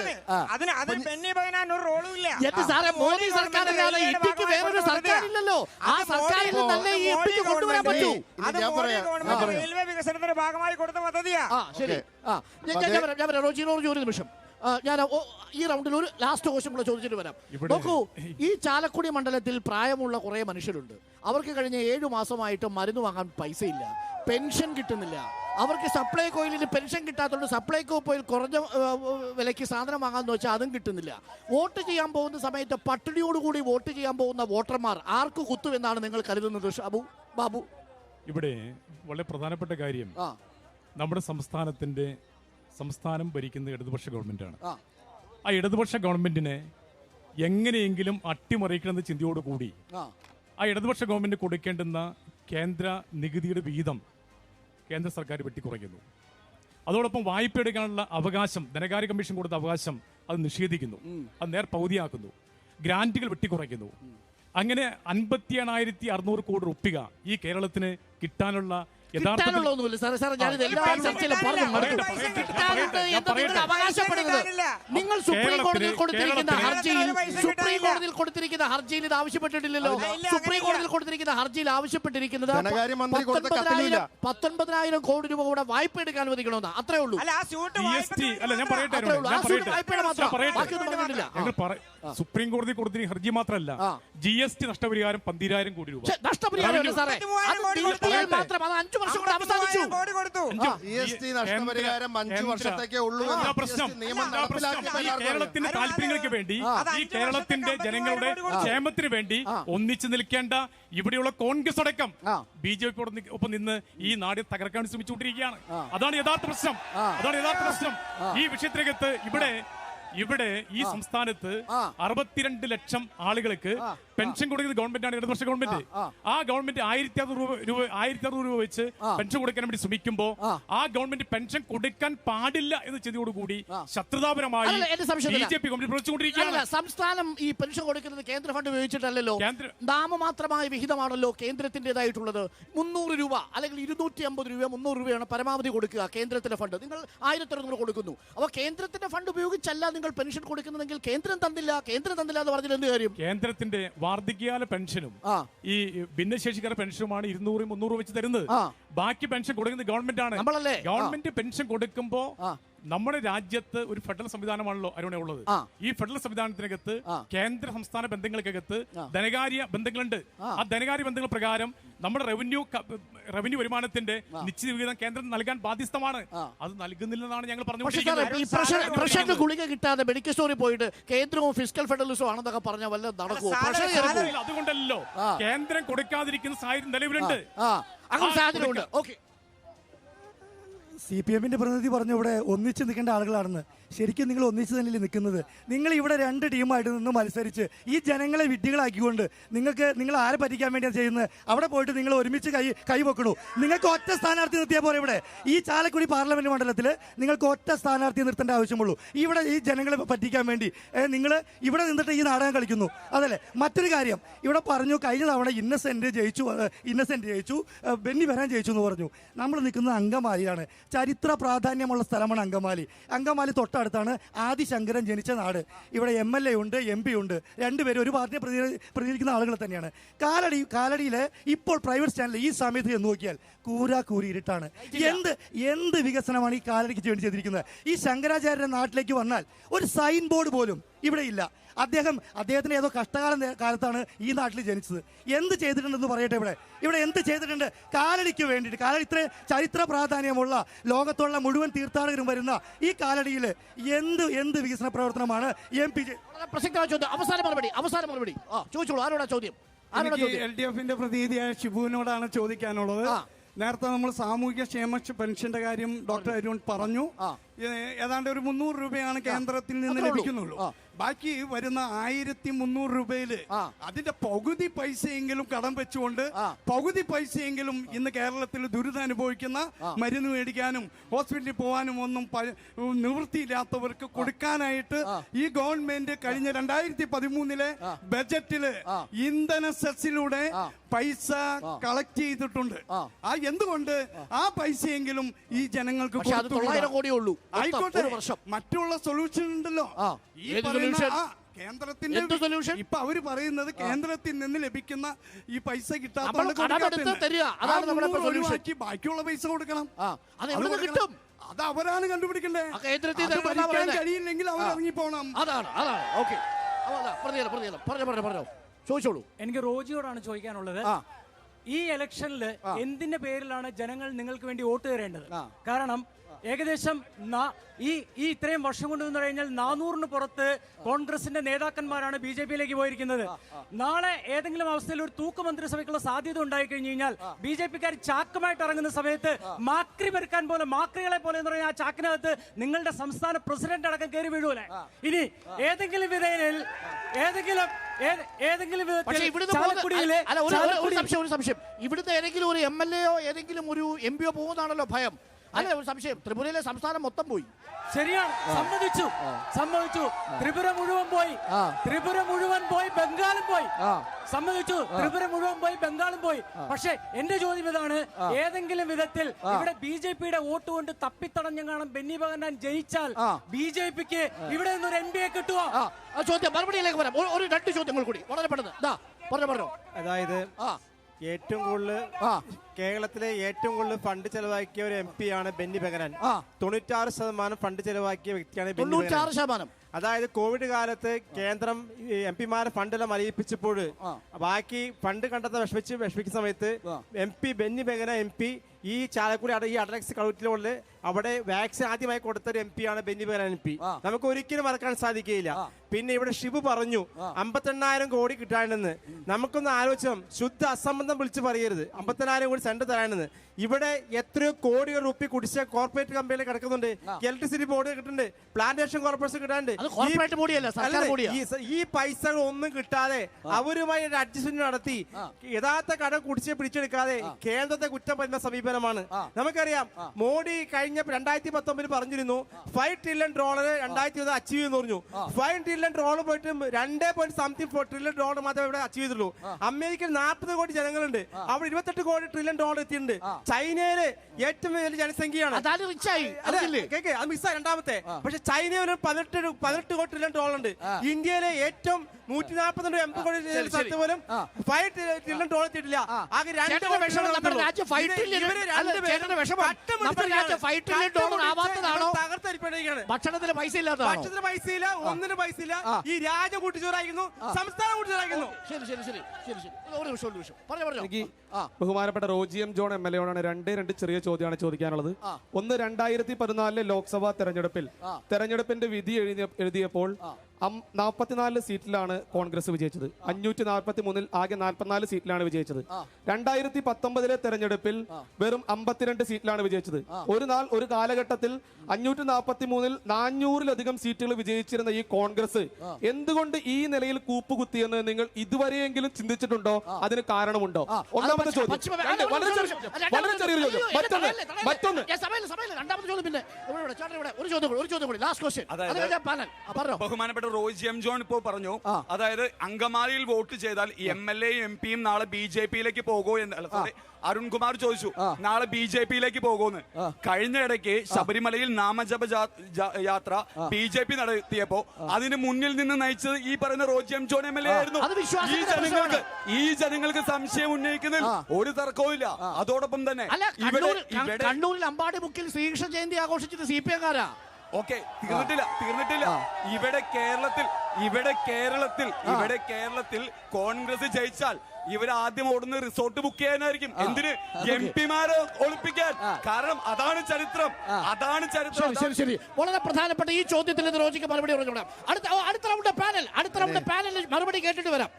മോദി സർക്കാരില്ലാതെ ഇന്ത്യക്ക് വേറൊരു സർക്കാരില്ലല്ലോ. ആ സർക്കാരിൽ നല്ല ഈ എപ്പിക്ക് കൊണ്ടുവരാൻ പറ്റൂ. റെയിൽവേ വികസനത്തിന്റെ ഭാഗമായി കൊടുത്ത പദ്ധതിയാ. ശരി, ഞാൻ പറയാം റോജി ഒരു നിമിഷം. ഞാൻ ഈ റൗണ്ടിൽ ഒരു ലാസ്റ്റ് ക്വസ്റ്റ്യൻ കൂടെ ചോദിച്ചിട്ട് വരാം. നോക്കൂ, ഈ ചാലക്കുടി മണ്ഡലത്തിൽ പ്രായമുള്ള കുറെ മനുഷ്യരുണ്ട്. അവർക്ക് കഴിഞ്ഞ 7 മാസമായിട്ട് മരുന്ന് വാങ്ങാൻ പൈസയില്ല, പെൻഷൻ കിട്ടുന്നില്ല. അവർക്ക് സപ്ലൈകോയിൽ പെൻഷൻ കിട്ടാത്തതുകൊണ്ട് സപ്ലൈകോ പോയി കുറഞ്ഞ വിലയ്ക്ക് സാധനം വാങ്ങാമെന്ന് വെച്ചാൽ അതും കിട്ടുന്നില്ല. വോട്ട് ചെയ്യാൻ പോകുന്ന സമയത്ത് പട്ടിണിയോടുകൂടി വോട്ട് ചെയ്യാൻ പോകുന്ന വോട്ടർമാർ ആർക്ക് കുത്തുമെന്നാണ് നിങ്ങൾ കരുതുന്നത് ബാബു? ഇവിടെ വളരെ പ്രധാനപ്പെട്ട കാര്യം, നമ്മുടെ സംസ്ഥാനം ഭരിക്കുന്ന ഇടതുപക്ഷ ഗവൺമെന്റാണ്. ആ ഇടതുപക്ഷ ഗവൺമെന്റിനെ എങ്ങനെയെങ്കിലും അട്ടിമറിക്കണമെന്ന ചിന്തയോടുകൂടി ആ ഇടതുപക്ഷ ഗവൺമെന്റ് കൊടുക്കേണ്ടുന്ന കേന്ദ്ര നികുതിയുടെ വിഹിതം കേന്ദ്ര സർക്കാർ വെട്ടിക്കുറയ്ക്കുന്നു. അതോടൊപ്പം വായ്പ എടുക്കാനുള്ള അവകാശം, ധനകാര്യ കമ്മീഷൻ കൊടുത്ത അവകാശം അത് നിഷേധിക്കുന്നു, അത് പകുതിയാക്കുന്നു, ഗ്രാന്റുകൾ വെട്ടിക്കുറയ്ക്കുന്നു. അങ്ങനെ 58,600 കോടി റുപ്യ ഈ കേരളത്തിന് കിട്ടാനുള്ള നിങ്ങൾ സുപ്രീം കോടതിയിൽ കൊടുത്തിരിക്കുന്ന ഹർജിയിൽ ഇത് ആവശ്യപ്പെട്ടിട്ടില്ലല്ലോ. സുപ്രീം കോടതിയിൽ കൊടുത്തിരിക്കുന്ന ഹർജിയിൽ ആവശ്യപ്പെട്ടിരിക്കുന്നത് 19,000 കോടി രൂപ കൂടെ വായ്പ എടുക്കാൻ അനുവദിക്കണമെന്ന്. അത്രേ ഉള്ളൂ. സുപ്രീം കോടതി കൊടുത്തിരിക്കുന്ന ഹർജി മാത്രമല്ല, GST നഷ്ടപരിഹാരം 12,000 കോടി രൂപ. നഷ്ടപരിഹാരം മാത്രം, അത് 5 വർഷം കൊണ്ട് അവസാനിച്ചു. GST നഷ്ടപരിഹാരം 5 വർഷത്തേക്കേ ഉള്ളൂ. കേരളത്തിന്റെ താല്പര്യങ്ങൾക്ക് വേണ്ടി, ഈ കേരളത്തിന്റെ ജനങ്ങളുടെ ക്ഷേമത്തിന് വേണ്ടി ഒന്നിച്ചു നിൽക്കേണ്ട ഇവിടെയുള്ള കോൺഗ്രസ് അടക്കം BJP ഒപ്പം നിന്ന് ഈ നാട് തകർക്കാൻ ശ്രമിച്ചുകൊണ്ടിരിക്കുകയാണ്. അതാണ് യഥാർത്ഥ പ്രശ്നം. ഈ വിഷയത്തിനകത്ത് ഇവിടെ ഈ സംസ്ഥാനത്ത് 62 ലക്ഷം ആളുകൾക്ക് പെൻഷൻ കൊടുക്കുന്ന ഗവൺമെന്റാണ് ഇടതുപക്ഷ ഗവൺമെന്റ്. ആ ഗവൺമെന്റ് 1,600 രൂപ വെച്ച് പെൻഷൻ കൊടുക്കാൻ വേണ്ടി ശ്രമിക്കുമ്പോൾ ആ ഗവൺമെന്റ് പെൻഷൻ കൊടുക്കാൻ പാടില്ല എന്ന ചിന്തയോടുകൂടി ശത്രുതാപരമായി BJP ഗവൺമെന്റ് പ്രവർത്തിച്ചുകൊണ്ടിരിക്കുകയാണ്. സംസ്ഥാനം ഈ പെൻഷൻ കൊടുക്കുന്നത് കേന്ദ്ര ഫണ്ട് ഉപയോഗിച്ചിട്ടല്ലോ, നാമമാത്രമായ വിഹിതമാണല്ലോ കേന്ദ്രത്തിന്റേതായിട്ടുള്ളത്. 300 രൂപ അല്ലെങ്കിൽ 250 രൂപ 300 രൂപയാണ് പരമാവധി കൊടുക്കുക കേന്ദ്രത്തിന്റെ ഫണ്ട്. നിങ്ങൾ 1,600 കൊടുക്കുന്നു. അപ്പോൾ കേന്ദ്രത്തിന്റെ ഫണ്ട് ഉപയോഗിച്ചല്ല നിങ്ങൾ പെൻഷൻ കൊടുക്കുന്നതെങ്കിൽ കേന്ദ്രം തന്നില്ല എന്ന് പറഞ്ഞാൽ എന്ത് കാര്യം? കേന്ദ്രത്തിന്റെ വാർദ്ധക്യകാല പെൻഷനും ഈ ഭിന്നശേഷിക്കാരുടെ പെൻഷനുമാണ് 200, 300 വെച്ച് തരുന്നത്. ബാക്കി പെൻഷൻ കൊടുക്കുന്നത് ഗവൺമെന്റ് ആണ്. ഗവൺമെന്റ് പെൻഷൻ കൊടുക്കുമ്പോ നമ്മുടെ രാജ്യത്ത് ഒരു ഫെഡറൽ സംവിധാനമാണല്ലോ അരുണെ ഉള്ളത്. ഈ ഫെഡറൽ സംവിധാനത്തിനകത്ത് കേന്ദ്ര സംസ്ഥാന ബന്ധങ്ങൾക്കകത്ത് ധനകാര്യ ബന്ധങ്ങളുണ്ട്. ആ ധനകാര്യ ബന്ധങ്ങൾ പ്രകാരം നമ്മുടെ റവന്യൂ വരുമാനത്തിന്റെ നിശ്ചിത വിഹിതം കേന്ദ്രം നൽകാൻ ബാധ്യസ്ഥമാണ്. അത് നൽകുന്നില്ലെന്നാണ് ഞങ്ങൾ പറഞ്ഞുകൊണ്ടിരിക്കുന്നത്. ഗുളിക കിട്ടാതെ മെഡിക്കൽ സ്റ്റോറിൽ പോയിട്ട് കേന്ദ്രവും ഫിസ്ക്കൽ ഫെഡറലിസവും ആണെന്നൊക്കെ പറഞ്ഞ വല്ല നടക്കുമോ? അതുകൊണ്ടല്ലോ കേന്ദ്രം കൊടുക്കാതിരിക്കുന്ന സാഹചര്യം നിലവിലുണ്ട്. CPM-ന്റെ പ്രതിനിധി പറഞ്ഞു ഇവിടെ ഒന്നിച്ച് നിൽക്കേണ്ട ആളുകളാണെന്ന്. ശരിക്കും നിങ്ങൾ ഒന്നിച്ച് തന്നെയല്ലേ നിൽക്കുന്നത്? നിങ്ങൾ ഇവിടെ 2 ടീമായിട്ട് നിന്ന് മത്സരിച്ച് ഈ ജനങ്ങളെ വിഡ്ഢികളാക്കിക്കൊണ്ട് നിങ്ങൾ ആരെ പറ്റിക്കാൻ വേണ്ടിയാണ് ചെയ്യുന്നത്? അവിടെ പോയിട്ട് നിങ്ങൾ ഒരുമിച്ച് കൈ വെക്കണു. നിങ്ങൾക്ക് ഒറ്റ സ്ഥാനാർത്ഥി നിർത്തിയാൽ പോലെ ഇവിടെ ഈ ചാലക്കുടി പാർലമെന്റ് മണ്ഡലത്തിൽ നിങ്ങൾക്ക് ഒറ്റ സ്ഥാനാർത്ഥി നിർത്തേണ്ട ആവശ്യമുള്ളൂ. ഇവിടെ ഈ ജനങ്ങളെ പറ്റിക്കാൻ വേണ്ടി നിങ്ങൾ ഇവിടെ നിന്നിട്ട് ഈ നാടകം കളിക്കുന്നു, അതല്ലേ? മറ്റൊരു കാര്യം ഇവിടെ പറഞ്ഞു, കഴിഞ്ഞ തവണ ഇന്നസെന്റ് ജയിച്ചു, ബെന്നി ബെഹനാൻ ജയിച്ചു എന്ന് പറഞ്ഞു. നമ്മൾ നിൽക്കുന്നത് അങ്കമാലിയാണ്. ചരിത്ര പ്രാധാന്യമുള്ള സ്ഥലമാണ് അങ്കമാലി. അങ്കമാലി തൊട്ടടുത്താണ് ആദിശങ്കരൻ ജനിച്ച നാട്. ഇവിടെ MLA ഉണ്ട്, MP ഉണ്ട്, രണ്ടുപേരും ഒരു പാർട്ടിയെ പ്രതിനിധിക്കുന്ന ആളുകൾ തന്നെയാണ്. കാലടിയിലെ ഇപ്പോൾ പ്രൈവറ്റ് സ്റ്റാൻഡിൽ ഈ സമയത്ത് എന്ന് നോക്കിയാൽ കൂരി ഇരുട്ടാണ്. എന്ത് വികസനമാണ് ഈ കാലടിക്ക് വേണ്ടി ചെയ്തിരിക്കുന്നത്? ഈ ശങ്കരാചാര്യന്റെ നാട്ടിലേക്ക് വന്നാൽ ഒരു സൈൻ ബോർഡ് പോലും ഇവിടെ ഇല്ല. അദ്ദേഹത്തിന് ഏതോ കാലത്താണ് ഈ നാട്ടിൽ ജനിച്ചത്. എന്ത് ചെയ്തിട്ടുണ്ടെന്ന് പറയട്ടെ. ഇവിടെ എന്ത് ചെയ്തിട്ടുണ്ട് കാലടിക്ക് വേണ്ടിയിട്ട്? കാലടി ഇത്ര ചരിത്ര പ്രാധാന്യമുള്ള ലോകത്തുള്ള മുഴുവൻ തീർത്ഥാടകരും വരുന്ന ഈ കാലടിയിൽ എന്ത് വികസന പ്രവർത്തനമാണ് MP? പ്രസക്തമായ ചോദ്യം, അവസാന മറുപടി. ചോദിച്ചോളൂ, ആരോടാ ചോദ്യം? LDFന്റെ പ്രതിനിധിയായ ഷിബുവിനോടാണ് ചോദിക്കാനുള്ളത്. നേരത്തെ നമ്മൾ സാമൂഹ്യ ക്ഷേമ പെൻഷന്റെ കാര്യം ഡോക്ടർ അരുൺ പറഞ്ഞു. ഏതാണ്ട് ഒരു 300 രൂപയാണ് കേന്ദ്രത്തിൽ നിന്ന് ലഭിക്കുന്നുള്ളൂ. ബാക്കി വരുന്ന 1300 രൂപയില് അതിന്റെ പകുതി പൈസയെങ്കിലും കടം വെച്ചുകൊണ്ട് പകുതി പൈസയെങ്കിലും ഇന്ന് കേരളത്തിൽ ദുരിതം അനുഭവിക്കുന്ന മരുന്ന് മേടിക്കാനും ഹോസ്പിറ്റലിൽ പോകാനും ഒന്നും നിവൃത്തിയില്ലാത്തവർക്ക് കൊടുക്കാനായിട്ട് ഈ ഗവൺമെന്റ് കഴിഞ്ഞ 2013 ബജറ്റില് ഇന്ധന സെസ്സിലൂടെ പൈസ കളക്ട് ചെയ്തിട്ടുണ്ട്. എന്തുകൊണ്ട് ആ പൈസയെങ്കിലും ഈ ജനങ്ങൾക്ക് ആയിക്കോട്ടെ, മറ്റുള്ള സൊല്യൂഷൻ ഉണ്ടല്ലോ. ഈ കേന്ദ്രത്തിന്റെ ഇപ്പൊ അവര് പറയുന്നത് കേന്ദ്രത്തിൽ നിന്ന് ലഭിക്കുന്ന ഈ പൈസ കിട്ടാത്തതുകൊണ്ട് ഒഴിവാക്കി ബാക്കിയുള്ള പൈസ കൊടുക്കണം. അത് അവരാണ് കണ്ടുപിടിക്കണ്ടേ. കഴിയില്ലെങ്കിൽ അവർ ഇറങ്ങി പോകണം. ചോദിച്ചോളൂ. എനിക്ക് റോജിയോടാണ് ചോദിക്കാനുള്ളത്. ഈ ഇലക്ഷനിൽ എന്തിന്റെ പേരിലാണ് ജനങ്ങൾ നിങ്ങൾക്ക് വേണ്ടി വോട്ട് തരേണ്ടത്? കാരണം ഏകദേശം ഈ ഇത്രയും വർഷം കൊണ്ട് നിന്ന് കഴിഞ്ഞാൽ 400-ന് പുറത്ത് കോൺഗ്രസിന്റെ നേതാക്കന്മാരാണ് BJP-യിലേക്ക് പോയിരിക്കുന്നത്. നാളെ ഏതെങ്കിലും അവസ്ഥയിൽ ഒരു തൂക്ക് മന്ത്രിസഭയ്ക്കുള്ള സാധ്യത ഉണ്ടായി കഴിഞ്ഞു കഴിഞ്ഞാൽ BJP-ക്കാർ ചാക്കുമായിട്ട് ഇറങ്ങുന്ന സമയത്ത് മാക്രികളെ പോലെ എന്ന് പറഞ്ഞാൽ ആ ചാക്കിനകത്ത് നിങ്ങളുടെ സംസ്ഥാന പ്രസിഡന്റ് അടക്കം കയറി വീഴൂലെ? ഇനി ഏതെങ്കിലും വിധത്തിൽ ഇവിടുത്തെ ഏതെങ്കിലും ഒരു MLA-യോ ഏതെങ്കിലും ഒരു MP-യോ പോകുന്നതാണല്ലോ ഭയം. അല്ല, ഒരു സംശയം, ത്രിപുരയിലെ സംസ്ഥാനം മൊത്തം പോയി. ശരിയാണ്, സമ്മതിച്ചു. ത്രിപുര മുഴുവൻ പോയി, ബംഗാളും പോയി. സമ്മതിച്ചു, ത്രിപുര മുഴുവൻ പോയി, ബംഗാളും പോയി. പക്ഷെ എന്റെ ചോദ്യം ഇതാണ്, ഏതെങ്കിലും വിധത്തിൽ ഇവിടെ BJP-യുടെ വോട്ട് കൊണ്ട് തപ്പിത്തടഞ്ഞെങ്ങാനും ബെന്നി ബെഹനാൻ ജയിച്ചാൽ BJP-ക്ക് ഇവിടെ നിന്നൊരു MP-യെ കിട്ടുമോ? ചോദ്യം മറുപടിയിലേക്ക് വരാം. ഒരു 2 ചോദ്യങ്ങൾ കൂടി വളരെ പെട്ടെന്ന് പറഞ്ഞോ. അതായത് ഏറ്റവും കൂടുതൽ കേരളത്തിലെ ഏറ്റവും കൂടുതൽ ഫണ്ട് ചെലവാക്കിയ ഒരു MP-യാണ് ബെന്നി ബെഹനാൻ. 96% ഫണ്ട് ചെലവാക്കിയ വ്യക്തിയാണ് ബെന്നി ബെഹനാൻ. 96%. അതായത് കോവിഡ് കാലത്ത് കേന്ദ്രം MP-മാരെ ഫണ്ടെല്ലാം മരയിപ്പിച്ചപ്പോൾ ബാക്കി ഫണ്ട് കണ്ടെത്താൻ വിഷമിക്കുന്ന സമയത്ത് MP ബെന്നി ബെഹനാൻ MP ഈ ചാലക്കുടി ഈ അഡലക്സ് കൗട്ടിലുള്ള അവിടെ വാക്സിൻ ആദ്യമായി കൊടുത്ത ഒരു MP-യാണ് ബെന്നി ബെഹനാൻ MP. നമുക്ക് ഒരിക്കലും മറക്കാൻ സാധിക്കുകയില്ല. പിന്നെ ഇവിടെ ഷിബു പറഞ്ഞു 58,000 കോടി കിട്ടാനെന്ന്. നമുക്കൊന്ന് ആലോചിച്ചാൽ ശുദ്ധ അസംബന്ധം വിളിച്ച് പറയരുത്. 58,000 കോടി സെൻറ്റർ തരാനെന്ന്. ഇവിടെ എത്രയോ കോടികൾ റുപ്പി കുടിശ്ശിക കോർപ്പറേറ്റ് കമ്പനിയിൽ കിടക്കുന്നുണ്ട്. ഇലക്ട്രിസിറ്റി ബോർഡ് കിട്ടുന്നുണ്ട്, പ്ലാന്റേഷൻ കോർപ്പറേഷൻ കിട്ടാണ്ട്. ഈ പൈസകൾ ഒന്നും കിട്ടാതെ അവരുമായി ഒരു അഡ്ജസ്റ്റ്മെന്റ് നടത്തി യഥാർത്ഥ കടം കുടിശ്ശിക പിടിച്ചെടുക്കാതെ കേന്ദ്രത്തെ കുറ്റം പറയുന്ന സമീപനമാണ്. നമുക്കറിയാം, മോഡി കഴിഞ്ഞ 2019 പറഞ്ഞിരുന്നു $5 ട്രില്യൺ 2020 അച്ചീവ് ചെയ്യുന്നു പറഞ്ഞു. $5 ട്രില്യൺ പോയിട്ട് $2.something ട്രില്യൺ മാത്രമേ ഇവിടെ അച്ചീവ് ചെയ്തുള്ളൂ. അമേരിക്കയിൽ 40 കോടി ജനങ്ങളുണ്ട്, അവിടെ 28 ട്രില്യൺ എത്തിയിട്ടുണ്ട്. ചൈനയില് ഏറ്റവും വലിയ ജനസംഖ്യയാണ്, രണ്ടാമത്തെ. പക്ഷെ ചൈനയിൽ 18 കോടി ട്രില്യൺ ഉണ്ട്. ഇന്ത്യയിലെ ഏറ്റവും 142 MP കോടി പോലും $5 ട്രില്യൺ എത്തിയിട്ടില്ല. ആകെ 2 ഭക്ഷണത്തിന് പൈസ ഇല്ല, ഒന്നിനും പൈസ ഇല്ല. ഈ രാജ കൂട്ടിച്ചോറായിരുന്നു, സംസ്ഥാന കൂട്ടിച്ചോറായിരുന്നു. ശരി. ബഹുമാനപ്പെട്ട റോജി എം ജോൺ MLA-യോടാണ് രണ്ട് ചെറിയ ചോദ്യമാണ് ചോദിക്കാനുള്ളത്. ഒന്ന്, 2014 ലോക്സഭാ തെരഞ്ഞെടുപ്പിന്റെ വിധി എഴുതിയപ്പോൾ 44 സീറ്റിലാണ് കോൺഗ്രസ് വിജയിച്ചത്. 543 ആകെ 44 സീറ്റിലാണ് വിജയിച്ചത്. 2019 തെരഞ്ഞെടുപ്പിൽ വെറും 52 സീറ്റിലാണ് വിജയിച്ചത്. ഒരു കാലഘട്ടത്തിൽ 543 400-ലധികം സീറ്റുകൾ വിജയിച്ചിരുന്ന ഈ കോൺഗ്രസ് എന്തുകൊണ്ട് ഈ നിലയിൽ കൂപ്പുകുത്തിയെന്ന് നിങ്ങൾ ഇതുവരെയെങ്കിലും ചിന്തിച്ചിട്ടുണ്ടോ? അതിന് കാരണമുണ്ടോ? ഒന്നാമത്തെ ചോദ്യം. വളരെ ചെറിയൊരു ചോദ്യം. മറ്റൊന്ന് ബഹുമാനപ്പെട്ട റോജി എം ജോൺ ഇപ്പോൾ പറഞ്ഞു, അതായത് അങ്കമാലിയിൽ വോട്ട് ചെയ്താൽ MLA യും MP യും നാളെ BJP-യിലേക്ക് പോകുമോ എന്ന്. അരുൺകുമാർ ചോദിച്ചു നാളെ BJP-യിലേക്ക് പോകുമെന്ന്. കഴിഞ്ഞ ഇടയ്ക്ക് ശബരിമലയിൽ നാമജപ യാത്ര BJP നടത്തിയപ്പോ അതിന് മുന്നിൽ നിന്ന് നയിച്ചത് ഈ പറയുന്ന റോജി എം ജോൺ MLA ആയിരുന്നു. ഈ ജനങ്ങൾക്ക് സംശയം ഉന്നയിക്കുന്നതിൽ ഒരു തർക്കവും ഇല്ല. അതോടൊപ്പം തന്നെ കണ്ണൂരിൽ അമ്പാടി മുക്കിൽ ശ്രീകൃഷ്ണ ജയന്തി ആഘോഷിച്ചത് CPM-കാരാ. ഓക്കെ, തീർന്നിട്ടില്ല. ഇവിടെ കേരളത്തിൽ കോൺഗ്രസ് ജയിച്ചാൽ ഇവർ ആദ്യം ഓടുന്ന റിസോർട്ട് ബുക്ക് ചെയ്യാനായിരിക്കും. എന്തിന്? MP-മാരെ ഒളിപ്പിക്കാൻ. കാരണം അതാണ് ചരിത്രം. ശരി. വളരെ പ്രധാനപ്പെട്ട ഈ ചോദ്യത്തിൽ നിന്ന് റോജിക്ക് മറുപടി പറഞ്ഞോളാം. അടുത്ത റൗണ്ട് പാനലിൽ മറുപടി കേട്ടിട്ട് വരാം.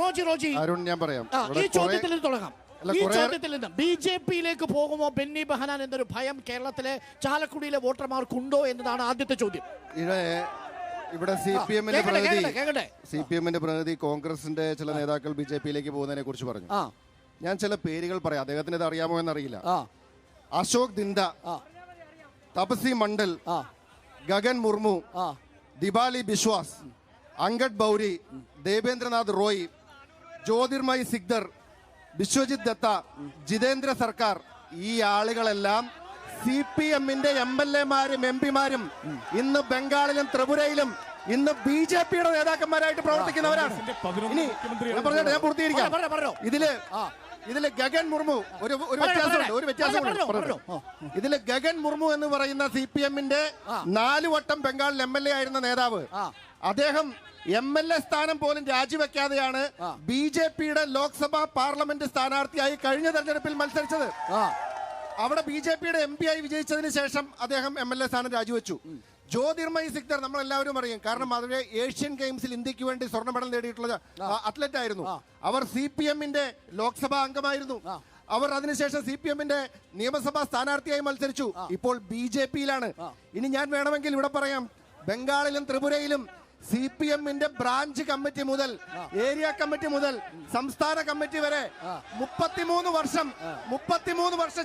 റോജി അരുൺ, ഞാൻ പറയാം. ഈ ചോദ്യത്തിൽ നിന്ന് തുടങ്ങാം. BJP-യിലേക്ക് പോകുമോ ബെന്നി ബെഹനാൻ എന്നൊരു ഭയം കേരളത്തിലെ ചാലക്കുടിയിലെ വോട്ടർമാർക്കുണ്ടോ എന്നതാണ് ആദ്യത്തെ ചോദ്യം. ഇവിടെ CPM-ന്റെ പ്രതിനിധി കോൺഗ്രസിന്റെ ചില നേതാക്കൾ BJP-യിലേക്ക് പോകുന്നതിനെ കുറിച്ച് പറഞ്ഞു. ഞാൻ ചില പേരുകൾ പറയാം, അദ്ദേഹത്തിന് ഇത് അറിയാമോ എന്നറിയില്ല. അശോക് ദിന്ദ, തപസി മണ്ഡൽ, ഗഗൻ മുർമു, ദിബാലി ബിശ്വാസ്, അങ്കഡ് ബൗരി, ദേവേന്ദ്രനാഥ് റോയ്, ജ്യോതിർമയ് സിക്ദർ, വിശ്വജിത് ദത്ത, ജിതേന്ദ്ര സർക്കാർ. ഈ ആളുകളെല്ലാം CPM-ന്റെ MLA-മാരും MP-മാരും ഇന്ന് ബംഗാളിലും ത്രിപുരയിലും ഇന്ന് BJP-യുടെ നേതാക്കന്മാരായിട്ട് പ്രവർത്തിക്കുന്നവരാണ്. ഇനി ഞാൻ പൂർത്തീകരിക്കാം. ഇതില് ഗഗൻ മുർമു ഒരു വ്യത്യാസമുണ്ട്. ഇതില് ഗഗൻ മുർമു എന്ന് പറയുന്ന CPM-ന്റെ 4 വട്ടം ബംഗാളിൽ MLA ആയിരുന്ന നേതാവ്. അദ്ദേഹം MLA സ്ഥാനം പോലും രാജിവെക്കാതെയാണ് BJP-യുടെ ലോക്സഭാ പാർലമെന്റ് സ്ഥാനാർത്ഥിയായി കഴിഞ്ഞ തെരഞ്ഞെടുപ്പിൽ മത്സരിച്ചത്. അവിടെ BJP-യുടെ MP ആയി വിജയിച്ചതിന് ശേഷം അദ്ദേഹം MLA സ്ഥാനം രാജിവെച്ചു. ജ്യോതിർമയ് സിക്ദർ നമ്മൾ എല്ലാവരും അറിയും, കാരണം അവരുടെ ഏഷ്യൻ ഗെയിംസിൽ ഇന്ത്യക്ക് വേണ്ടി സ്വർണ്ണ മെഡൽ നേടിയിട്ടുള്ള അത്ലറ്റ് ആയിരുന്നു. അവർ CPM-ന്റെ ലോക്സഭാ അംഗമായിരുന്നു. അവർ അതിനുശേഷം CPM-ന്റെ നിയമസഭാ സ്ഥാനാർത്ഥിയായി മത്സരിച്ചു. ഇപ്പോൾ BJP-യിലാണ്. ഇനി ഞാൻ വേണമെങ്കിൽ ഇവിടെ പറയാം, ബംഗാളിലും ത്രിപുരയിലും CPM-ന്റെ ബ്രാഞ്ച് കമ്മിറ്റി മുതൽ ഏരിയ കമ്മിറ്റി മുതൽ സംസ്ഥാന കമ്മിറ്റി വരെ 33 വർഷം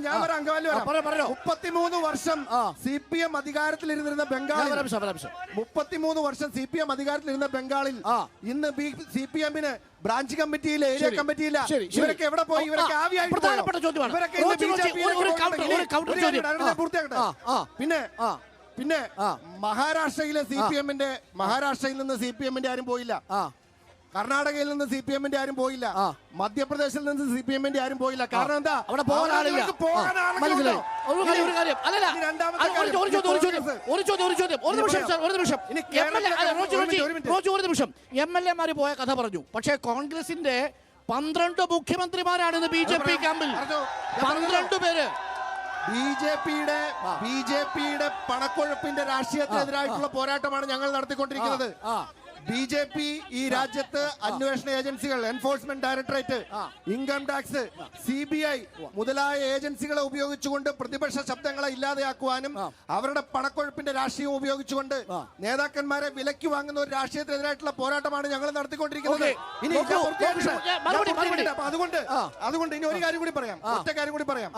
ഞാൻ ഒരു അംഗവാലി 33 വർഷം CPM അധികാരത്തിലിരുന്നിരുന്ന ബംഗാളിൽ 33 വർഷം CPM അധികാരത്തിലിരുന്ന ബംഗാളിൽ ഇന്ന് CPM-ന് ബ്രാഞ്ച് കമ്മിറ്റിയിൽ ഏരിയ കമ്മിറ്റിയില്ല. ഇവരൊക്കെ എവിടെ പോയി? ഇവരൊക്കെ ആവിയായി. പിന്നെ മഹാരാഷ്ട്രയിലെ മഹാരാഷ്ട്രയിൽ നിന്ന് CPM-ന്റെ ആരും പോയില്ല. കർണാടകയിൽ നിന്ന് CPM-ന്റെ ആരും പോയില്ല. മധ്യപ്രദേശിൽ നിന്ന് CPM-ന്റെ ആരും പോയില്ല. കാരണം എന്താ? അവിടെ പോകാൻ ആളില്ല. MLA-മാര് പോയ കഥ പറഞ്ഞു. പക്ഷേ കോൺഗ്രസിന്റെ 12 മുഖ്യമന്ത്രിമാരാണ് BJP ക്യാമ്പിൽ. 12 പേര് ബിജെപിയുടെ പണക്കൊഴുപ്പിന്റെ രാഷ്ട്രീയത്തിനെതിരായിട്ടുള്ള പോരാട്ടമാണ് ഞങ്ങൾ നടത്തിക്കൊണ്ടിരിക്കുന്നത്. BJP ഈ രാജ്യത്ത് അന്വേഷണ ഏജൻസികൾ, enforcement directorate, income tax, CBI മുതലായ ഏജൻസികളെ ഉപയോഗിച്ചുകൊണ്ട് പ്രതിപക്ഷ ശബ്ദങ്ങളെ ഇല്ലാതെയാക്കുവാനും അവരുടെ പണക്കൊഴുപ്പിന്റെ രാഷ്ട്രീയം ഉപയോഗിച്ചുകൊണ്ട് നേതാക്കന്മാരെ വിലയ്ക്ക് വാങ്ങുന്ന ഒരു രാഷ്ട്രീയത്തിനെതിരായിട്ടുള്ള പോരാട്ടമാണ് ഞങ്ങൾ നടത്തിക്കൊണ്ടിരിക്കുന്നത്. ഇനി അതുകൊണ്ട് ഇനി ഒരു കാര്യം കൂടി പറയാം, ഒറ്റ കാര്യം കൂടി പറയാം.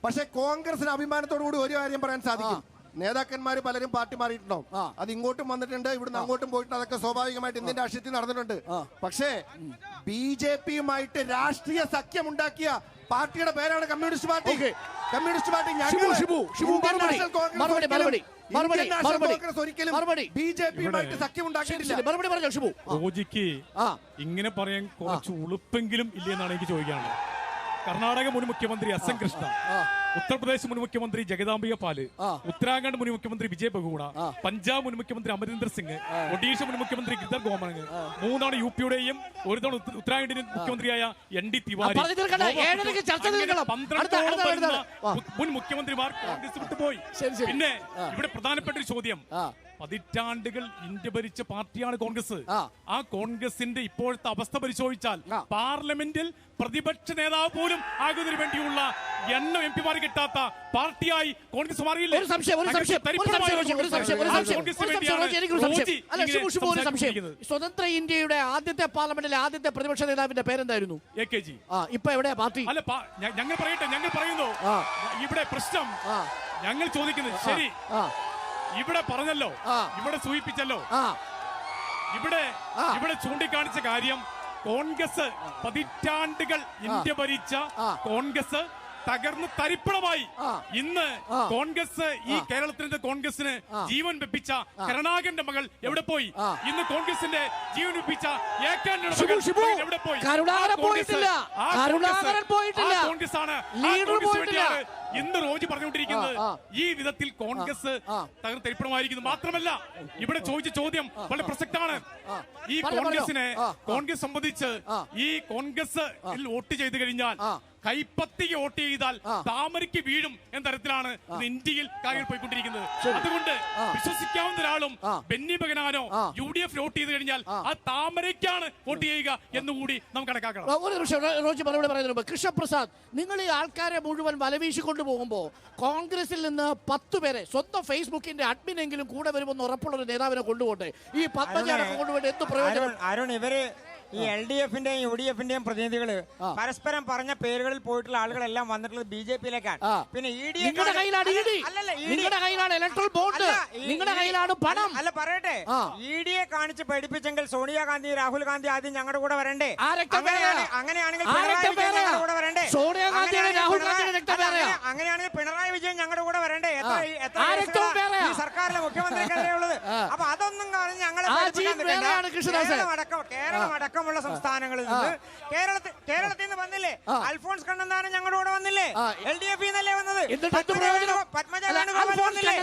പക്ഷെ കോൺഗ്രസിന് അഭിമാനത്തോടു കൂടി ഒരു കാര്യം പറയാൻ സാധിക്കും, നേതാക്കന്മാർ പലരും പാർട്ടി മാറിയിട്ടുണ്ടാവും. അത് ഇങ്ങോട്ടും വന്നിട്ടുണ്ട്, ഇവിടുന്ന് അങ്ങോട്ടും പോയിട്ടുണ്ട്. അതൊക്കെ സ്വാഭാവികമായിട്ട് ഇന്ത്യൻ രാഷ്ട്രീയത്തിൽ നടന്നിട്ടുണ്ട്. പക്ഷേ BJP-യുമായിട്ട് രാഷ്ട്രീയ സഖ്യം ഉണ്ടാക്കിയ പാർട്ടിയുടെ പേരാണ് കമ്മ്യൂണിസ്റ്റ് പാർട്ടി. കമ്മ്യൂണിസ്റ്റ് പാർട്ടി ഒരിക്കലും BJP-യുമായിട്ട് സഖ്യം ഉണ്ടാക്കിയിട്ടില്ല. റോജിക്ക് ഇങ്ങനെ പറയാൻ കുറച്ച് ഉളുപ്പെങ്കിലും ഇല്ലെന്നാണ് എനിക്ക് ചോദിക്കാനുള്ളത്. കർണാടക മുൻ മുഖ്യമന്ത്രി അസം കൃഷ്ണ, ഉത്തർപ്രദേശ് മുൻ മുഖ്യമന്ത്രി ജഗദാംബിക പാല്, ഉത്തരാഖണ്ഡ് മുൻ മുഖ്യമന്ത്രി വിജയ് ബഹുഗുണ, പഞ്ചാബ് മുൻ മുഖ്യമന്ത്രി അമരീന്ദർ സിംഗ്, ഒഡീഷ മുൻ മുഖ്യമന്ത്രി ഗിരിധർ ഗോമങ്, 3 UP-യുടെയും 1 ഉത്തരാഖണ്ഡിന്റെ മുഖ്യമന്ത്രിയായ ND തിവാരി, 12 മുൻ മുഖ്യമന്ത്രിമാർ കോൺഗ്രസ് വിട്ടുപോയി. പിന്നെ ഇവിടെ പ്രധാനപ്പെട്ട ഒരു ചോദ്യം, പതിറ്റാണ്ടുകൾ ഇന്ത്യ ഭരിച്ച പാർട്ടിയാണ് കോൺഗ്രസ്. ആ. ആ കോൺഗ്രസിന്റെ ഇപ്പോഴത്തെ അവസ്ഥ പരിശോധിച്ചാൽ പാർലമെന്റിൽ പ്രതിപക്ഷ നേതാവ് പോലും ആകുന്നതിന് വേണ്ടിയുള്ള എണ്ണം എംപിമാർ കിട്ടാത്ത പാർട്ടിയായി കോൺഗ്രസ് മാറിയില്ലേ? ഒരു സംശയം സ്വതന്ത്ര ഇന്ത്യയുടെ ആദ്യത്തെ പാർലമെന്റിലെ ആദ്യത്തെ പ്രതിപക്ഷ നേതാവിന്റെ പേരെന്തായിരുന്നു? AKG. ഇപ്പൊ എവിടെയാ പാർട്ടി? അല്ല, ഞങ്ങൾ പറയട്ടെ, ഞങ്ങൾ പറയുന്നു ഇവിടെ പ്രശ്നം ഞങ്ങൾ ചോദിക്കുന്നത് ശരി. ഇവിടെ പറഞ്ഞല്ലോ, ഇവിടെ സൂചിപ്പിച്ചല്ലോ, ഇവിടെ ചൂണ്ടിക്കാണിച്ച കാര്യം കോൺഗ്രസ് പതിറ്റാണ്ടുകൾ ഇന്ത്യ ഭരിച്ച കോൺഗ്രസ് തകർന്ന് തരിപ്പണമായി. ഇന്ന് കോൺഗ്രസ് ഈ കേരളത്തിന്റെ കോൺഗ്രസിന് ജീവൻ വെപ്പിച്ച കരുണാകരന്റെ മകൾ എവിടെ പോയി? ഇന്ന് കോൺഗ്രസിന്റെ ജീവൻ വെപ്പിച്ച എവിടെ പോയി? കോൺഗ്രസ് ആണ് ഇന്ന് റോജി പറഞ്ഞുകൊണ്ടിരിക്കുന്നത്. ഈ വിധത്തിൽ കോൺഗ്രസ് തകർന്ന് തരിപ്പണമായിരിക്കുന്നു. മാത്രമല്ല, ഇവിടെ ചോദിച്ച ചോദ്യം വളരെ പ്രസക്തമാണ്. ഈ കോൺഗ്രസ് സംബന്ധിച്ച് ഈ കോൺഗ്രസ് വോട്ട് ചെയ്തു കഴിഞ്ഞാൽ കൈപ്പത്തിക്ക് വോട്ട് ചെയ്താൽ താമരയ്ക്ക് വീഴും എന്ന തരത്തിലാണ് ഇന്ത്യയിൽ കാര്യങ്ങൾ പോയിക്കൊണ്ടിരിക്കുന്നത്. അതുകൊണ്ട് വിശ്വസിക്കാവുന്ന ഒരാളും ബെന്നി ബെഹനാനോ UDF വോട്ട് ചെയ്ത് കഴിഞ്ഞാൽ ആ താമരയ്ക്കാണ് വോട്ട് ചെയ്യുക എന്നുകൂടി നമുക്ക് കണക്കാക്കണം. ഒരു നിമിഷം റോജി മറുപടി പറയുന്നതിന് മുമ്പ്, കൃഷ്ണപ്രസാദ്, നിങ്ങൾ ഈ ആൾക്കാരെ മുഴുവൻ വലവീശിക്കൊണ്ടു പോകുമ്പോൾ കോൺഗ്രസിൽ നിന്ന് 10 പേരെ സ്വന്തം ഫേസ്ബുക്കിന്റെ അഡ്മിനെങ്കിലും കൂടെ വരുമെന്ന് ഉറപ്പുള്ള ഒരു നേതാവിനെ കൊണ്ടുപോട്ടെ. ഈ പത്മജാടൊക്കെ കൊണ്ടുപോയിട്ട് എന്ത് പ്രയോജനം? അരുൺ, ഇവര് ഈ LDFന്റെയും UDFന്റെയും പ്രതിനിധികള് പരസ്പരം പറഞ്ഞ പേരുകളിൽ പോയിട്ടുള്ള ആളുകളെല്ലാം വന്നിട്ടുള്ളത് BJP-യിലേക്കാണ്. പിന്നെ നിങ്ങളുടെ കയ്യിലാണ് ഇലക്ട്രൽ ബോണ്ട്, നിങ്ങളുടെ കയ്യിലാണ് പണം. അല്ല, പറയട്ടെ, EDയെ കാണിച്ച് പഠിപ്പിച്ചെങ്കിൽ സോണിയാഗാന്ധി, രാഹുൽ ഗാന്ധി ആദ്യം ഞങ്ങളുടെ കൂടെ വരണ്ടേ? അങ്ങനെയാണെങ്കിൽ പിണറായി വിജയൻ ഞങ്ങളുടെ കൂടെ വരണ്ടേ? ഈ സർക്കാരിലെ മുഖ്യമന്ത്രിക്കെതിരെ ഉള്ളത്. അപ്പൊ അതൊന്നും പറഞ്ഞ് ഞങ്ങളെ കേരളമടക്കമുള്ള സംസ്ഥാനങ്ങളിൽ നിന്ന് കേരളത്തിൽ നിന്ന് വന്നില്ലേ? അൽഫോൺസ് കണ്ണന്താനം ഞങ്ങളുടെ കൂടെ വന്നില്ലേ? LDF എന്നല്ലേ വന്നത്? പത്മജ വേണുഗോപാൽ വന്നില്ലേ?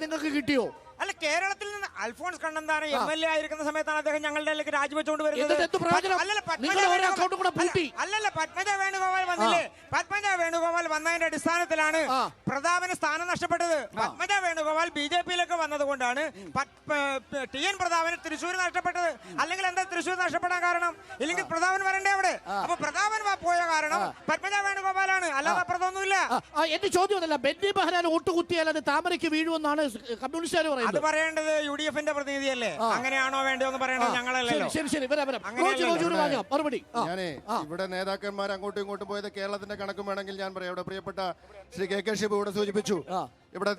നിങ്ങൾക്ക് കിട്ടിയോ? അല്ല, കേരളത്തിൽ നിന്ന് അൽഫോൺസ് കണ്ണന്താനം MLA ആയിരിക്കുന്ന സമയത്താണ് അദ്ദേഹം ഞങ്ങളുടെ ഇടയിലേക്ക് രാജിവെച്ചുകൊണ്ട് വരുന്നത്. പത്മജ വേണുഗോപാൽ വന്നില്ലേ? പത്മജ വേണുഗോപാൽ വന്നതിന്റെ അടിസ്ഥാനത്തിലാണ് പ്രതാപന് സ്ഥാനം നഷ്ടപ്പെട്ടത്. പത്മജ വേണുഗോപാൽ BJP-യിലേക്ക് വന്നതുകൊണ്ടാണ് TN പ്രതാപന് തൃശ്ശൂർ നഷ്ടപ്പെട്ടത്. അല്ലെങ്കിൽ എന്താ തൃശ്ശൂർ നഷ്ടപ്പെടാൻ കാരണം? ഇല്ലെങ്കിൽ പ്രതാപൻ വരണ്ടേ അവിടെ? അപ്പൊ പ്രതാപൻ പോയ കാരണം പത്മജ വേണുഗോപാലാണ്, അല്ലാതെ അപ്പുറത്തൊന്നുമില്ല. എന്റെ ചോദ്യമല്ല, ബെന്നി ബെഹനാൻ ഒട്ടുകുത്തിയാൽ അത് താമരയ്ക്ക് വീഴുമെന്നാണ് കമ്മ്യൂണിസ്റ്റുകാർ പറയുന്നത്. അത് പറയേണ്ടത് UDFന്റെ പ്രതിനിധിയല്ലേ? അങ്ങനെയാണോ വേണ്ടോ എന്ന് പറയേണ്ടത് ഞങ്ങളല്ലല്ലോ. ഞാനേ ഇവിടെ നേതാക്കന്മാർ അങ്ങോട്ടും ഇങ്ങോട്ടും പോയത് കേരളത്തിന്റെ കണക്കും വേണമെങ്കിൽ ഞാൻ പറയാം. ഇവിടെ പ്രിയപ്പെട്ട ശ്രീ KK ഷിബു ഇവിടെ സൂചിപ്പിച്ചു. ഇവിടെ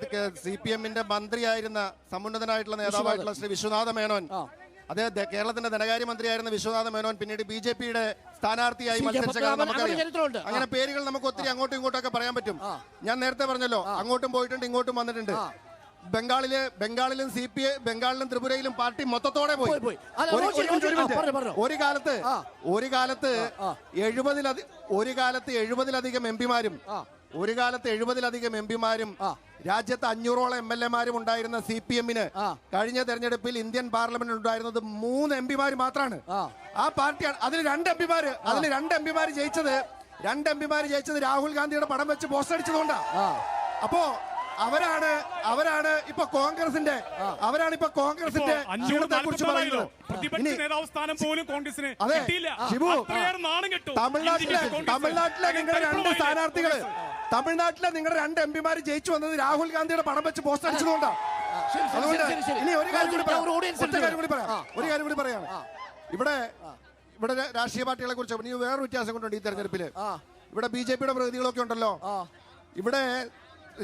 CPM-ന്റെ മന്ത്രിയായിരുന്ന സമുന്നതനായിട്ടുള്ള നേതാവായിട്ടുള്ള ശ്രീ വിശ്വനാഥ മേനോൻ, അദ്ദേഹം കേരളത്തിന്റെ ധനകാര്യമന്ത്രിയായിരുന്ന വിശ്വനാഥ മേനോൻ പിന്നീട് BJP-യുടെ സ്ഥാനാർത്ഥിയായി മത്സരിച്ച കാര്യം നമുക്കറിയാം. അങ്ങനെ പേരുകൾ നമുക്ക് ഒത്തിരി അങ്ങോട്ടും ഇങ്ങോട്ടൊക്കെ പറയാൻ പറ്റും. ഞാൻ നേരത്തെ പറഞ്ഞല്ലോ, അങ്ങോട്ടും പോയിട്ടുണ്ട്, ഇങ്ങോട്ടും വന്നിട്ടുണ്ട്. ബംഗാളിലും ബംഗാളിലും ത്രിപുരയിലും പാർട്ടി മൊത്തത്തോടെ പോയി. ഒരു കാലത്ത് 70-ലധികം എംപിമാരും രാജ്യത്ത് 500-ഓളം MLA-മാരും ഉണ്ടായിരുന്ന CPM-ന് കഴിഞ്ഞ തെരഞ്ഞെടുപ്പിൽ ഇന്ത്യൻ പാർലമെന്റിൽ ഉണ്ടായിരുന്നത് 3 എംപിമാർ മാത്രമാണ്. ആ പാർട്ടിയാണ്. അതിൽ 2 എംപിമാർ ജയിച്ചത് രാഹുൽ ഗാന്ധിയുടെ പടം വെച്ച് പോസ്റ്റർ അടിച്ചതുകൊണ്ടാണ്. അപ്പോ അവരാണ് ഇപ്പൊ കോൺഗ്രസിന്റെ കുറിച്ച് പറയുന്നത്. തമിഴ്നാട്ടിലെ നിങ്ങളുടെ 2 സ്ഥാനാർത്ഥികള്, തമിഴ്നാട്ടിലെ നിങ്ങളുടെ 2 എംപിമാർ ജയിച്ചു വന്നത് രാഹുൽ ഗാന്ധിയുടെ പടം വെച്ച് പോസ്റ്റർ അടിച്ചതുകൊണ്ടാണ്. അതുകൊണ്ട് ഇനി ഒരു കാര്യം കൂടി പറയാം. ഇവിടെ രാഷ്ട്രീയ പാർട്ടികളെ കുറിച്ച് ഇനി വേറൊരു വ്യത്യാസം കൊണ്ടുണ്ട് ഈ തെരഞ്ഞെടുപ്പില്. ഇവിടെ BJP-യുടെ പ്രതിനിധികളൊക്കെ ഉണ്ടല്ലോ. ഇവിടെ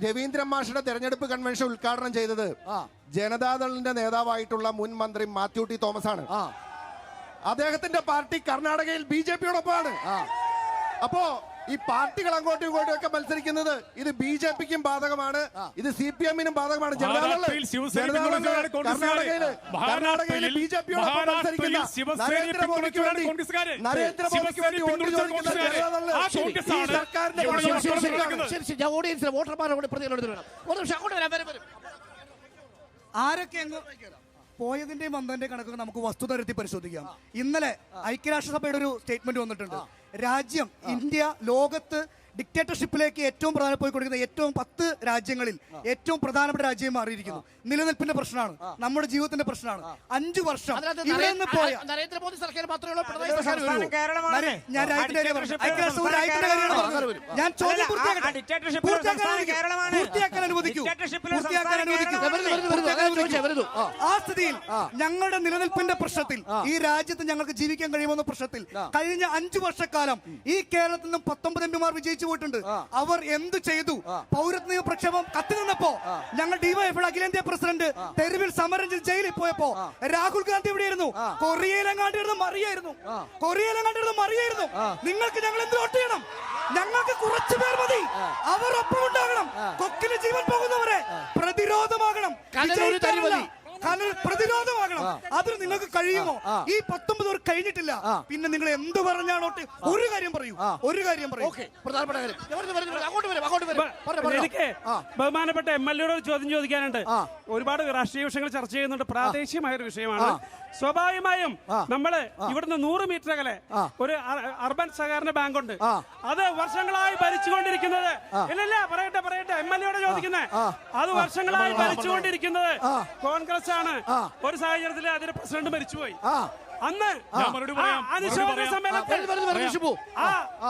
രവീന്ദ്രൻ മാഷിന്റെ തെരഞ്ഞെടുപ്പ് കൺവെൻഷൻ ഉദ്ഘാടനം ചെയ്തത് ജനതാദളിന്റെ നേതാവായിട്ടുള്ള മുൻ മന്ത്രി മാത്യു ടി തോമസ് ആണ്. അദ്ദേഹത്തിന്റെ പാർട്ടി കർണാടകയിൽ BJP-യോടൊപ്പമാണ്. അപ്പോ ഈ പാർട്ടികൾ അങ്ങോട്ടും ഇങ്ങോട്ടും ഒക്കെ മത്സരിക്കുന്നത് ഇത് BJP-ക്കും ബാധകമാണ്, ഇത് CPM-നും ബാധകമാണ്. കർണാടകയില് BJP-യോടൊപ്പം മത്സരിക്കുന്ന നരേന്ദ്രമോദിക്ക് വേണ്ടി വോട്ട് ചോദിക്കുന്ന ആരൊക്കെ പോയതിന്റെയും വന്നതിന്റെ കണക്കൊക്കെ നമുക്ക് വസ്തുതരത്തി പരിശോധിക്കാം. ഇന്നലെ ഐക്യരാഷ്ട്രസഭയുടെ ഒരു സ്റ്റേറ്റ്മെന്റ് വന്നിട്ടുണ്ട്. രാജ്യം ഇന്ത്യ ലോകത്ത് ഡിക്റ്റേറ്റർഷിപ്പിലേക്ക് ഏറ്റവും പ്രധാനം പോയിക്കൊണ്ടിരിക്കുന്ന ഏറ്റവും 10 രാജ്യങ്ങളിൽ ഏറ്റവും പ്രധാനപ്പെട്ട രാജ്യം മാറിയിരിക്കുന്നു. നിലനിൽപ്പിന്റെ പ്രശ്നമാണ്, നമ്മുടെ ജീവിതത്തിന്റെ പ്രശ്നമാണ്. 5 വർഷം ഇവിടെ നിന്ന് പോയ നരേന്ദ്രമോദി സർക്കാർ മാത്രമേ ഉള്ളൂ. പിണറായി സർക്കാർ സംസ്ഥാനം വരുമോ? കേരളമാണ്. ഞാൻ രാജ്യത്തിന്റെ കാര്യം പറഞ്ഞു. ഐക്യരാഷ്ട്ര രാജ്യത്തിന്റെ കാര്യമാണ് പറഞ്ഞത്. ഞാൻ ചോദ്യം പൂർത്തിയാക്കാൻ അനുവദിക്കൂ. ആ സ്ഥിതിയിൽ ഞങ്ങളുടെ നിലനിൽപ്പിന്റെ പ്രശ്നത്തിൽ, ഈ രാജ്യത്ത് ഞങ്ങൾക്ക് ജീവിക്കാൻ കഴിയുമെന്ന പ്രശ്നത്തിൽ കഴിഞ്ഞ 5 വർഷക്കാലം ഈ കേരളത്തിൽ നിന്നും 19 എംപിമാർ വിജയിച്ചു പോയിട്ടുണ്ട്. അവർ എന്ത് ചെയ്തു? പൗരത്വ നിയമ പ്രക്ഷോഭം കത്തി നിന്നപ്പോ ഞങ്ങൾ ഡിവൈഎഫ് അഖിലേന്ത്യാ പ്രസിഡന്റ് തെരുവിൽ സമരം ചെയ്ത് ജയിലിൽ പോയപ്പോ രാഹുൽ ഗാന്ധി എവിടെയായിരുന്നു? കൊറിയയിലെങ്ങാണ്ടിരുന്ന് മറിയായിരുന്നു. നിങ്ങൾക്ക് ഞങ്ങൾ എന്ത് വോട്ട് ചെയ്യണം? ഞങ്ങൾക്ക് കുറച്ചു പേർ മതി. അവർ ഒപ്പം ഉണ്ടാകണം. കൊക്കിന് ജീവൻ പോകുന്നവരെ പ്രതിരോധമാകണം. പ്രതിരോധമാകണം. അതിന് നിങ്ങൾക്ക് കഴിയുമോ? ഈ 19 വരെ കഴിഞ്ഞിട്ടില്ല. പിന്നെ നിങ്ങൾ എന്ത് പറഞ്ഞാണോ? ഒരു കാര്യം പറയൂ. പ്രധാനപ്പെട്ട കാര്യം എനിക്ക് ബഹുമാനപ്പെട്ട MLA യോട് ചോദ്യം ചോദിക്കാനുണ്ട്. ഒരുപാട് രാഷ്ട്രീയ വിഷയങ്ങൾ ചർച്ച ചെയ്യുന്നുണ്ട്. പ്രാദേശികമായ ഒരു വിഷയമാണ്. സ്വാഭാവികമായും നമ്മള് ഇവിടുന്ന് 100 മീറ്റർ അകലെ ഒരു അർബൻ സഹകരണ ബാങ്ക് ഉണ്ട്. അത് വർഷങ്ങളായി ഭരിച്ചുകൊണ്ടിരിക്കുന്നത് ഇല്ലല്ല പറയട്ടെ MLA യോട് ചോദിക്കുന്നത്. അത് വർഷങ്ങളായി ഭരിച്ചുകൊണ്ടിരിക്കുന്നത് കോൺഗ്രസ് ആണ്. ഒരു സാഹചര്യത്തിൽ അതിന്റെ പ്രസിഡന്റ് മരിച്ചുപോയി. അന്ന് അനുശോചന സമ്മേളനത്തിൽ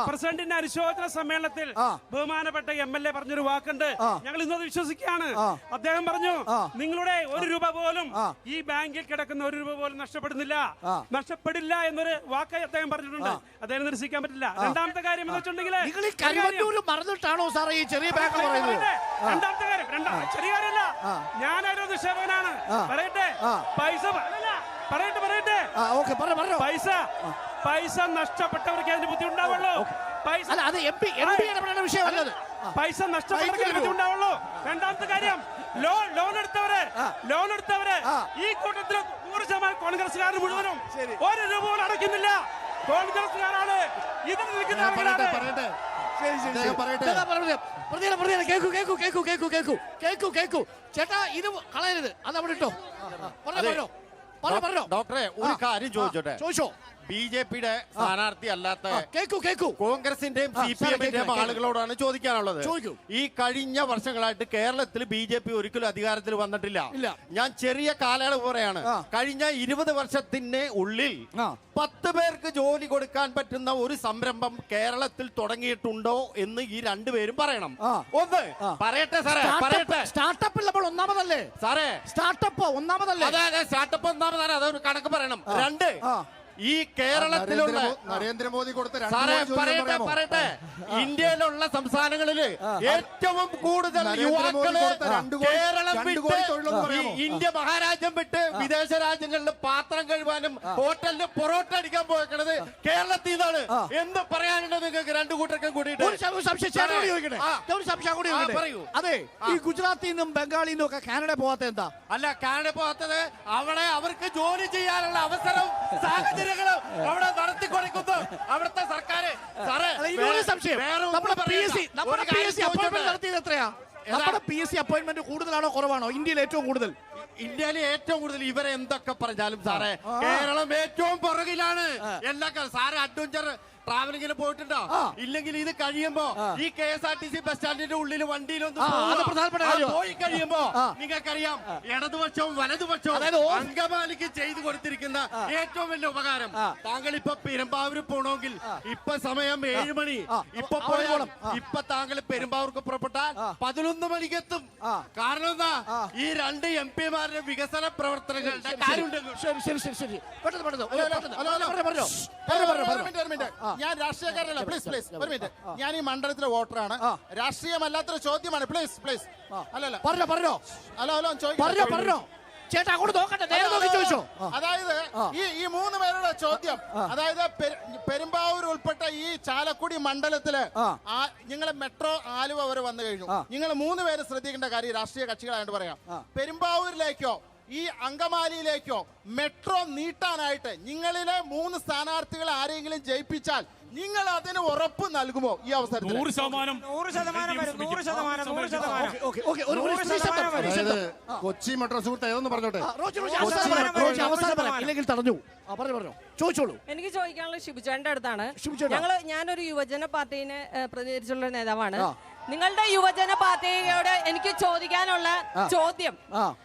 പ്രസിഡന്റിന്റെ അനുശോചന സമ്മേളനത്തിൽ ബഹുമാനപ്പെട്ട MLA പറഞ്ഞൊരു വാക്കുണ്ട്. ഞങ്ങൾ ഇന്നത് വിശ്വസിക്കുകയാണ്. അദ്ദേഹം പറഞ്ഞു, നിങ്ങളുടെ 1 രൂപ പോലും ഈ ബാങ്കിൽ കിടക്കുന്ന 1 രൂപ പോലും നഷ്ടപ്പെടില്ല എന്നൊരു വാക്ക് അദ്ദേഹം പറഞ്ഞിട്ടുണ്ട്. അദ്ദേഹം നിരസിക്കാൻ പറ്റില്ല. രണ്ടാമത്തെ കാര്യം എന്ന് വെച്ചിട്ടുണ്ടെങ്കിൽ മറന്നിട്ടാണോ സാറേ ഈ ചെറിയ ബാങ്ക് പറയുന്നത്? രണ്ടാമത്തെ കാര്യം ചെറിയ കാര്യമല്ല. ഞാനൊരു നിക്ഷേപകനാണ്. പറയട്ടെ പൈസ നഷ്ടപ്പെട്ടവർക്ക് അതിന്റെ ബുദ്ധി ഉണ്ടാവുള്ളൂ. പൈസ നഷ്ടപ്പെട്ടവർക്ക് ബുദ്ധി ഉണ്ടാവുള്ളൂ. രണ്ടാമത്തെ കാര്യം, ലോൺ എടുത്തവര് ഈ കൂട്ടത്തിൽ 100% കോൺഗ്രസ്സുകാർ മുഴുവനും 1 രൂപ പോലും അടയ്ക്കുന്നില്ല. കോൺഗ്രസ്സുകാരാണ് ഇതിൽ കേക്കൂ. ചേട്ടാ ഇത് കളയരുത്. അത് അവിടെ ഇട്ടോ. ഡോക്ടറെ ഒരു കാര്യം ചോദിച്ചോ. BJP-യുടെ സ്ഥാനാർത്ഥി അല്ലാത്ത കോൺഗ്രസിന്റെയും CPM-ന്റെയും ആളുകളോടാണ് ചോദിക്കാനുള്ളത്. ഈ കഴിഞ്ഞ വർഷങ്ങളായിട്ട് കേരളത്തിൽ BJP ഒരിക്കലും അധികാരത്തിൽ വന്നിട്ടില്ല. ഞാൻ ചെറിയ കാലയളവ് പറയാണ്. കഴിഞ്ഞ 20 വർഷത്തിന് ഉള്ളിൽ 10 പേർക്ക് ജോലി കൊടുക്കാൻ പറ്റുന്ന ഒരു സംരംഭം കേരളത്തിൽ തുടങ്ങിയിട്ടുണ്ടോ എന്ന് ഈ 2 പേരും പറയണം. ഒന്ന് പറയട്ടെ സാറേ, സ്റ്റാർട്ടപ്പ് ഒന്നാമതല്ലേ സാറേ? സ്റ്റാർട്ടപ്പ് ഒന്നാമതല്ലേ? അതെ, സ്റ്റാർട്ടപ്പ് ഒന്നാമതാണ്. അതൊരു കണക്ക് പറയണം. 2, ഈ കേരളത്തിലുള്ള നരേന്ദ്രമോദി കൊടുത്ത പറയട്ടെ ഇന്ത്യയിലുള്ള സംസ്ഥാനങ്ങളില് ഏറ്റവും കൂടുതൽ യുവാക്കള് കേരളം വിട്ട് ഇന്ത്യ മഹാരാജ്യം വിട്ട് വിദേശ രാജ്യങ്ങളിൽ പാത്രം കഴുകാനും ഹോട്ടലിന് പൊറോട്ട അടിക്കാൻ പോയത് കേരളത്തിൽ നിന്നാണ്. എന്ത് പറയാനുണ്ട് നിങ്ങൾക്ക് 2 കൂട്ടർക്കും കൂടിയിട്ട്? പറയൂ. അതെ, ഈ ഗുജറാത്തിൽ നിന്നും ബംഗാളിൽ നിന്നും ഒക്കെ കാനഡ പോകാത്ത എന്താ? അല്ല, കാനഡ പോകാത്തത് അവിടെ അവർക്ക് ജോലി ചെയ്യാനുള്ള അവസരം സാഹചര്യം അവിടെ നടത്തി കൊടുക്കുന്നു അവിടുത്തെ സർക്കാർ. നമ്മുടെ PSC അപ്പോയിന്റ്മെന്റ് കൂടുതലാണോ കുറവാണോ? ഇന്ത്യയിൽ ഏറ്റവും കൂടുതൽ ഇവരെ എന്തൊക്കെ പറഞ്ഞാലും സാറേ കേരളം ഏറ്റവും പുറകിലാണ്. എല്ലാ സാറ് അഡ്വഞ്ചർ ട്രാവലിംഗിന് പോയിട്ടുണ്ടോ? ഇല്ലെങ്കിൽ ഇത് കഴിയുമ്പോ ഈ KSRTC ബസ് സ്റ്റാൻഡിന്റെ ഉള്ളിൽ വണ്ടിയിലൊന്നും പോയി കഴിയുമ്പോ നിങ്ങൾക്കറിയാം ഇടതുപക്ഷവും വലതുപക്ഷവും അങ്കമാലിക്ക് ചെയ്തു കൊടുത്തിരിക്കുന്ന ഏറ്റവും വലിയ ഉപകാരം. താങ്കൾ ഇപ്പൊ പെരുമ്പാവൂർ പോണമെങ്കിൽ ഇപ്പൊ സമയം 7 മണി. ഇപ്പൊ പോയോളം ഇപ്പൊ താങ്കൾ പെരുമ്പാവൂർക്ക് പുറപ്പെട്ടാൽ 11 മണിക്ക് എത്തും. കാരണം എന്താ? ഈ 2 MP-മാരുടെ വികസന പ്രവർത്തനങ്ങളുടെ കാര്യമുണ്ട്. ഞാൻ രാഷ്ട്രീയക്കാരനല്ല. പ്ലീസ് ഒരു മിനിറ്റ്. ഞാൻ ഈ മണ്ഡലത്തിലെ വോട്ടറാണ്. രാഷ്ട്രീയമല്ലാത്തൊരു ചോദ്യമാണ്. പ്ലീസ് അല്ലല്ല പറഞ്ഞോ ചേട്ടാ, അങ്ങോട്ട് നോക്കട്ടെ. അതായത് ഈ 3 പേരുടെ ചോദ്യം, അതായത് പെരുമ്പാവൂർ ഉൾപ്പെട്ട ഈ ചാലക്കുടി മണ്ഡലത്തില് നിങ്ങളെ മെട്രോ ആലുവ വരെ വന്നു കഴിഞ്ഞു. നിങ്ങൾ 3 പേര് ശ്രദ്ധിക്കേണ്ട കാര്യം, രാഷ്ട്രീയ കക്ഷികളായിട്ട് പറയാം. പെരുമ്പാവൂരിലേക്കോ ഈ അങ്കമാലിയിലേക്കോ മെട്രോ നീട്ടാനായിട്ട് നിങ്ങളിലെ 3 സ്ഥാനാർത്ഥികളെ ആരെങ്കിലും ജയിപ്പിച്ചാൽ നിങ്ങൾ അതിന് ഉറപ്പ് നൽകുമോ ഈ അവസരത്തിൽ? 100% 100% വരും. 100%. ഓക്കെ ഓക്കെ ഒരു നിമിഷം. അതായത് കൊച്ചി മെട്രോ സുഹൃത്ത് ഏതൊന്ന് പറഞ്ഞോട്ടെ. അവസാനം പറയാം. ഇല്ലെങ്കിൽ തടഞ്ഞു. പറഞ്ഞു ചോദിച്ചോളൂ. എനിക്ക് ചോദിക്കാനുള്ള ഷിബുചേട്ടന്റെ അടുത്താണ്. ഷിബുചേട്ടാ. ഞാനൊരു യുവജന പാർട്ടിനെ പ്രതിനിധിച്ചുള്ള നേതാവാണ്. നിങ്ങളുടെ യുവജന പാർട്ടിയോട് എനിക്ക് ചോദിക്കാനുള്ള ചോദ്യം,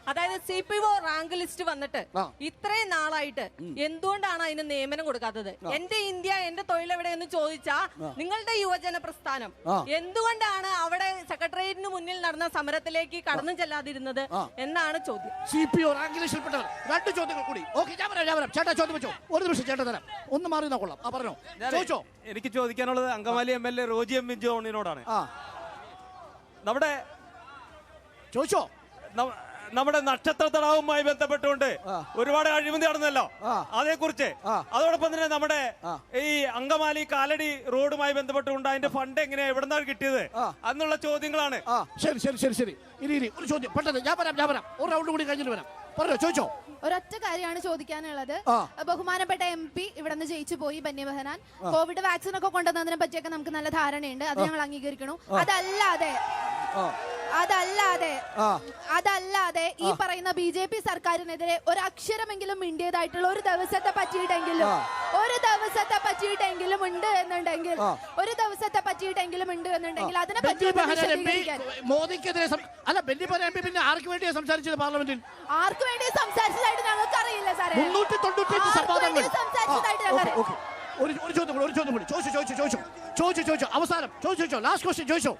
അതായത് CPO റാങ്ക് ലിസ്റ്റ് വന്നിട്ട് ഇത്രയും നാളായിട്ട് എന്തുകൊണ്ടാണ് അതിന് നിയമനം കൊടുക്കാത്തത്? എന്റെ ഇന്ത്യ എന്റെ തൊഴിലെവിടെയെന്ന് ചോദിച്ചാ നിങ്ങളുടെ യുവജന പ്രസ്ഥാനം എന്തുകൊണ്ടാണ് അവിടെ സെക്രട്ടേറിയറ്റിന് മുന്നിൽ നടന്ന സമരത്തിലേക്ക് കടന്നു ചെല്ലാതിരുന്നത് എന്നാണ് ചോദ്യം. CPO rank ലിസ്റ്റിൽപ്പെട്ടവർ. 2 ചോദ്യങ്ങൾ കൂടി. ഓക്കെ, ഞാൻ പറയാം. ചേട്ടാ ചോദ്യം വെച്ചോ. ഒരു നിമിഷം ചേട്ടാ തരാം. ഒന്ന് മാറി നോക്കൊള്ളാം. പറഞ്ഞോ, ചോദിച്ചോ. എനിക്ക് ചോദിക്കാനുള്ളത് അങ്കമാലി MLA റോജി എം ജോണിനോടാണ്. ചോദിച്ചോ. നമ്മുടെ നക്ഷത്ര തടാകവുമായി ബന്ധപ്പെട്ടുകൊണ്ട് ഒരുപാട് അഴിമതി നടന്നല്ലോ, അതേക്കുറിച്ച്. അതോടൊപ്പം തന്നെ നമ്മുടെ ഈ അങ്കമാലി കാലടി റോഡുമായി ബന്ധപ്പെട്ടുകൊണ്ട് അതിന്റെ ഫണ്ട് എങ്ങനെ എവിടെന്നാണ് കിട്ടിയത് എന്നുള്ള ചോദ്യങ്ങളാണ്. ശരി. ഇനി ഒരു ചോദ്യം പെട്ടെന്ന്. ഞാൻ പറയാം. ഒരു റൗണ്ട് കൂടി കഴിഞ്ഞിട്ട് വരാം. പറഞ്ഞോ, ചോദിച്ചോ. ഒരൊറ്റ കാര്യമാണ് ചോദിക്കാനുള്ളത്. ബഹുമാനപ്പെട്ട MP ഇവിടെ നിന്ന് ജയിച്ചു പോയി ബെന്നി ബെഹനാൻ. കോവിഡ് വാക്സിൻ ഒക്കെ കൊണ്ടുവന്നതിനെ പറ്റിയൊക്കെ നമുക്ക് നല്ല ധാരണയുണ്ട്, അത് ഞങ്ങൾ അംഗീകരിക്കണു. അതല്ലാതെ ഈ പറയുന്ന BJP സർക്കാരിനെതിരെ ഒരു അക്ഷരമെങ്കിലും മിണ്ടിയതായിട്ടുള്ള ഒരു ദിവസത്തെ പറ്റിയിട്ടെങ്കിലും ഉണ്ട് എന്നുണ്ടെങ്കിൽ അതിനെ പറ്റി മോദിക്കെതിരെ അല്ല, ബെന്നി ബെഹനാൻ MP പിന്നെ ആർക്ക് വേണ്ടിയാണ് സംസാരിച്ചത് പാർലമെന്റിൽ? ആർക്ക് വേണ്ടി സംസാരിച്ചതായിട്ട് ഞങ്ങൾക്ക് അറിയില്ല സാറേ. 395 സംവാദങ്ങൾ. ഒരു ചോദ്യം കൂടി. ചോദിച്ചോ. അവസാനം ചോദിച്ചോ. ലാസ്റ്റ് ക്വസ്റ്റ്യൻ ചോദിച്ചോ.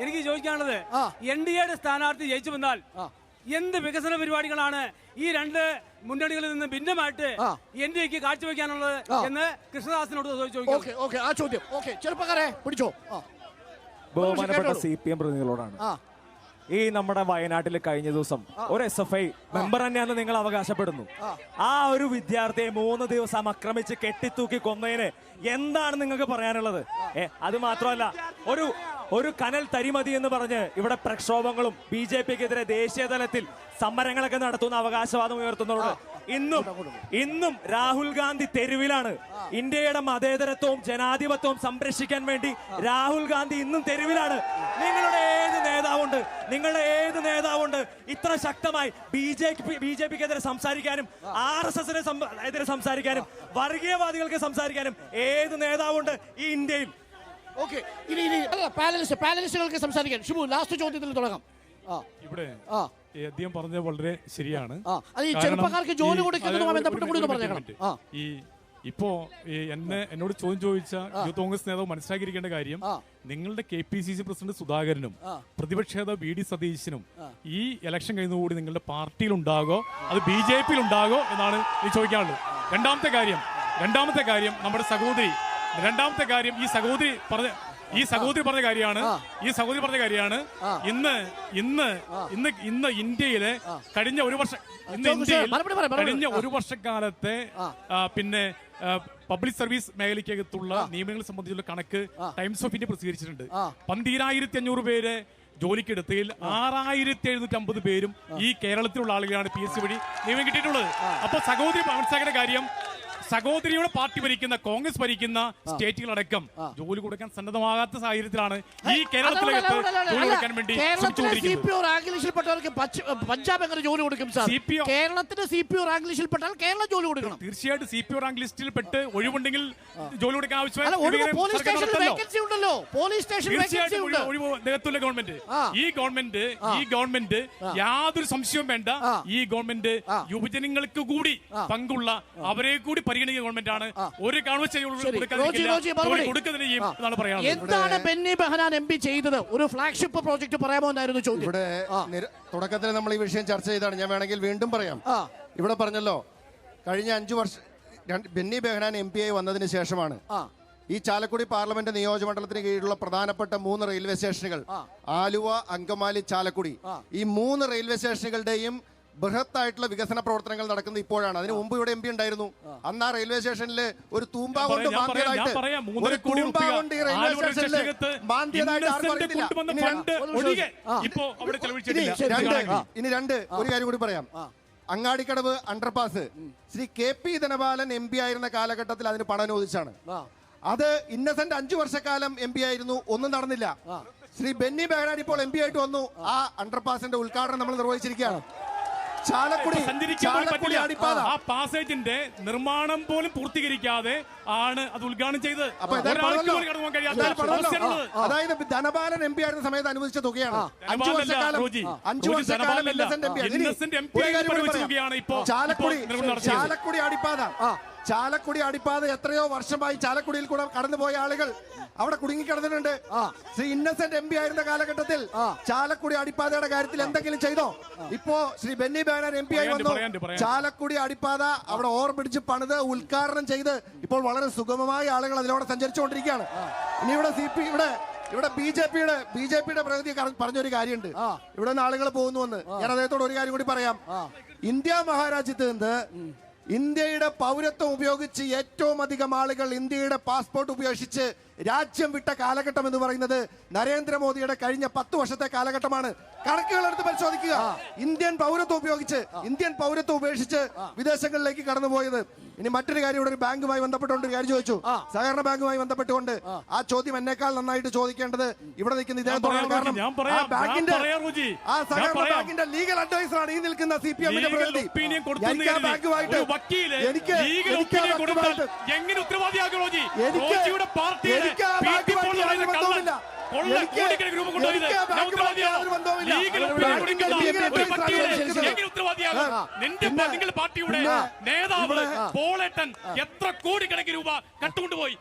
എനിക്ക് ചോദിക്കാനുള്ളത് NDAയുടെ സ്ഥാനാർത്ഥി ജയിച്ചു വന്നാൽ എന്ത് വികസന പരിപാടികളാണ് ഈ 2 മുന്നണികളിൽ നിന്ന് ഭിന്നമായിട്ട് NDAക്ക് കാഴ്ചവെക്കാനുള്ളത് എന്ന് കൃഷ്ണദാസിനോട് ചോദിക്കാം. ഓക്കെ, ആ ചോദ്യം. ഓക്കെ, ചെറുപ്പക്കാരെ പിടിച്ചോ. ബഹുമാനപ്പെട്ട CPM പ്രതിനിധികളോടാണ്. ഈ നമ്മുടെ വയനാട്ടിൽ കഴിഞ്ഞ ദിവസം ഒരു SFI മെമ്പർ തന്നെയാണെന്ന് നിങ്ങൾ അവകാശപ്പെടുന്നു. ആ ഒരു വിദ്യാർത്ഥിയെ 3 ദിവസം ആക്രമിച്ച് കെട്ടിത്തൂക്കി കൊന്നതിന് എന്താണ് നിങ്ങൾക്ക് പറയാനുള്ളത്? അത് മാത്രമല്ല, ഒരു കനൽ തരിമതി എന്ന് പറഞ്ഞ് ഇവിടെ പ്രക്ഷോഭങ്ങളും BJPക്കെതിരെ ദേശീയ തലത്തിൽ സമരങ്ങളൊക്കെ നടത്തുന്ന അവകാശവാദം ഉയർത്തുന്നതോട് ഇന്നും രാഹുൽ ഗാന്ധി തെരുവിലാണ്. ഇന്ത്യയുടെ മതേതരത്വവും ജനാധിപത്യവും സംരക്ഷിക്കാൻ വേണ്ടി രാഹുൽ ഗാന്ധി ഇന്നും തെരുവിലാണ്. നിങ്ങളുടെ ഏത് നേതാവുണ്ട് ഇത്ര ശക്തമായി BJPക്കെതിരെ സംസാരിക്കാനും RSSനെ എതിരെ സംസാരിക്കാനും വർഗീയവാദികൾക്ക് സംസാരിക്കാനും ഏത് നേതാവുണ്ട് ഈ ഇന്ത്യയിൽ? ഓക്കെ, ഇനി പാനലിസ്റ്റുകൾക്ക് സംസാരിക്കാൻ. ഷിബു, ലാസ്റ്റ് ചോദ്യത്തിൽ തുടങ്ങാം. ഇവിടെ അദ്ദേഹം പറഞ്ഞത് വളരെ ശരിയാണ്. ഈ ചെറുപ്പക്കാർക്ക് ജോലി കൊടുക്കുന്നതുമായി ബന്ധപ്പെട്ട് കൂടി പറഞ്ഞേക്കണം. ഇപ്പോ എന്നോട് ചോദ്യം ചോദിച്ച യൂത്ത് കോൺഗ്രസ് നേതാവ് മനസ്സിലാക്കിയിരിക്കേണ്ട കാര്യം, നിങ്ങളുടെ KPCC പ്രസിഡന്റ് സുധാകരനും പ്രതിപക്ഷ നേതാവ് VD സതീശനും ഈ ഇലക്ഷൻ കഴിയുന്നതോടുകൂടി നിങ്ങളുടെ പാർട്ടിയിൽ ഉണ്ടാകോ അത് BJPയിൽ ഉണ്ടാകോ എന്നാണ് ഈ ചോദിക്കാനുള്ളത്. രണ്ടാമത്തെ കാര്യം നമ്മുടെ സഹോദരി. ഈ സഹോദരി പറഞ്ഞ കാര്യമാണ്. ഇന്ന് ഇന്ത്യയിലെ കഴിഞ്ഞ ഒരു വർഷക്കാലത്തെ പിന്നെ പബ്ലിക് സർവീസ് മേഖലയ്ക്കകത്തുള്ള നിയമങ്ങളെ സംബന്ധിച്ചുള്ള കണക്ക് ടൈംസ് ഓഫ് ഇന്ത്യ പ്രസിദ്ധീകരിച്ചിട്ടുണ്ട്. 12,500 പേര് ജോലിക്കെടുത്തതിൽ 6,750 പേരും ഈ കേരളത്തിലുള്ള ആളുകളാണ് PSC വഴി നിയമം കിട്ടിയിട്ടുള്ളത്. അപ്പൊ സഹോദരി മനസ്സിലാക്കേണ്ട കാര്യം, സഹോദരിയുടെ പാർട്ടി ഭരിക്കുന്ന കോൺഗ്രസ് ഭരിക്കുന്ന സ്റ്റേറ്റുകളടക്കം ജോലി കൊടുക്കാൻ സന്നദ്ധമാകാത്ത സാഹചര്യത്തിലാണ് ഈ കേരളത്തിലേക്ക് ജോലി കൊടുക്കാൻ വേണ്ടി പഞ്ചാബ് എങ്ങനെ ജോലി കൊടുക്കും? കേരളത്തിന് CPO റാങ്ക് ലിസ്റ്റിൽപ്പെട്ടാൽ കേരളം ജോലി കൊടുക്കണം. തീർച്ചയായിട്ടും CPO റാങ്ക് ലിസ്റ്റിൽ പെട്ട് ഒഴിവുണ്ടെങ്കിൽ ജോലി കൊടുക്കാൻ ആവശ്യമായ ഗവൺമെന്റ് യാതൊരു സംശയവും വേണ്ട. ഈ ഗവൺമെന്റ് യുവജനങ്ങൾക്ക് കൂടി പങ്കുള്ള അവരെ കൂടി പരിഗണിക്കുന്ന ഗവൺമെന്റാണ്. ഒരു എന്താണ് ബെന്നി ബെഹനാൻ MP ചെയ്തത്? ഒരു ഫ്ലാഗ്ഷിപ്പ് പ്രോജക്ട് പറയാമോ എന്നായിരുന്നു ചോദ്യം. ഇവിടെ തുടക്കത്തിൽ നമ്മൾ ഈ വിഷയം ചർച്ച ചെയ്താണ്. ഞാൻ വേണമെങ്കിൽ വീണ്ടും പറയാം. ഇവിടെ പറഞ്ഞല്ലോ, കഴിഞ്ഞ 5 വർഷം ബെന്നി ബെഹനാൻ MP ആയി വന്നതിന് ശേഷമാണ് ഈ ചാലക്കുടി പാർലമെന്റ് നിയോജകമണ്ഡലത്തിന് കീഴിലുള്ള പ്രധാനപ്പെട്ട 3 റെയിൽവേ സ്റ്റേഷനുകൾ, ആലുവ, അങ്കമാലി, ചാലക്കുടി, ഈ 3 റെയിൽവേ സ്റ്റേഷനുകളുടെയും ബൃഹത്തായിട്ടുള്ള വികസന പ്രവർത്തനങ്ങൾ നടക്കുന്നത് ഇപ്പോഴാണ്. അതിന് മുമ്പ് ഇവിടെ MP ഉണ്ടായിരുന്നു. അന്ന് ആ റെയിൽവേ സ്റ്റേഷനിൽ ഒരു തൂമ്പ കൊണ്ട് മാന്തിയതായിട്ട് ഇനി ഒരു കാര്യം കൂടി പറയാം. Angadikkadavu underpass Shri KP Dhanapalan MP ആയിരുന്ന കാലഘട്ടത്തിൽ അതിന് പണം അനുവദിച്ചാണ്. അത് ഇന്നസെന്റ് 5 വർഷക്കാലം MP ആയിരുന്നു, ഒന്നും നടന്നില്ല. ശ്രീ ബെന്നി ബെഹനാൻ ഇപ്പോൾ MP ആയിട്ട് വന്നു. ആ അണ്ടർപാസിന്റെ ഉദ്ഘാടനം നമ്മൾ നിർവഹിച്ചിരിക്കുകയാണ്. ചാലക്കുടി അടിപ്പാത ആ പാസേജിന്റെ നിർമ്മാണം പോലും പൂർത്തീകരിക്കാതെ ആണ് അത് ഉദ്ഘാടനം ചെയ്തത്. അതായത് ധനപാലൻ MP ആയിരുന്ന സമയത്ത് അനുവദിച്ച തുകയാണ്. 5 വർഷക്കാലം ചാലക്കുടി അടിപ്പാത എത്രയോ വർഷമായി ചാലക്കുടിയിൽ കൂടെ കടന്നുപോയ ആളുകൾ അവിടെ കുടുങ്ങിക്കിടന്നിട്ടുണ്ട്. ശ്രീ ഇന്നസെന്റ് MP ആയിരുന്ന കാലഘട്ടത്തിൽ ചാലക്കുടി അടിപ്പാതയുടെ കാര്യത്തിൽ എന്തെങ്കിലും ചെയ്തോ? ഇപ്പോ ശ്രീ ബെന്നി ബെഹനാൻ MP ആയി വന്നു. ചാലക്കുടി അടിപ്പാത അവിടെ ഓർമ്മിടിച്ച് പണിത് ഉദ്ഘാടനം ചെയ്ത് ഇപ്പോൾ വളരെ സുഗമമായ ആളുകൾ അതിലൂടെ സഞ്ചരിച്ചുകൊണ്ടിരിക്കുകയാണ്. ഇനി ഇവിടെ ബി ജെ പിയുടെ പ്രഗതി പറഞ്ഞൊരു കാര്യമുണ്ട്. ഇവിടെ നിന്ന് ആളുകൾ പോകുന്നുവെന്ന്. ഞാൻ അദ്ദേഹത്തോട് ഒരു കാര്യം കൂടി പറയാം. ഇന്ത്യ മഹാരാജ്യത്ത് നിന്ന് ഇന്ത്യയുടെ പൗരത്വം ഉപയോഗിച്ച് ഏറ്റവും അധികം ആളുകൾ ഇന്ത്യയുടെ പാസ്പോർട്ട് ഉപേക്ഷിച്ച് രാജ്യം വിട്ട കാലഘട്ടം എന്ന് പറയുന്നത് നരേന്ദ്രമോദിയുടെ കഴിഞ്ഞ 10 വർഷത്തെ കാലഘട്ടമാണ്. കണക്കുകൾ എടുത്ത് പരിശോധിക്കുക. ഇന്ത്യൻ പൗരത്വം ഉപേക്ഷിച്ച് വിദേശങ്ങളിലേക്ക് കടന്നുപോയത്. ഇനി മറ്റൊരു കാര്യം, ഇവിടെ ഒരു ബാങ്കുമായി ബന്ധപ്പെട്ടുകൊണ്ട് ഒരു കാര്യം ചോദിച്ചു. സഹകരണ ബാങ്കുമായി ബന്ധപ്പെട്ടുകൊണ്ട് ആ ചോദ്യം എന്നേക്കാൾ നന്നായിട്ട് ചോദിക്കേണ്ടത് ഇവിടെ നിൽക്കുന്ന ഇദ്ദേഹത്തോടാണ്. കാരണം ആ സഹകരണ ബാങ്കിന്റെ ലീഗൽ അഡ്വൈസറാണ് ഈ നിൽക്കുന്ന CPM-ന്റെ പ്രതിനിധി. എനിക്ക് ആ ബാങ്കുമായിട്ട് പാർട്ടിയുടെ നേതാവ് പോളേട്ടൻ എത്ര കോടിക്കണക്കിന് രൂപ കട്ടുകൊണ്ടുപോയി.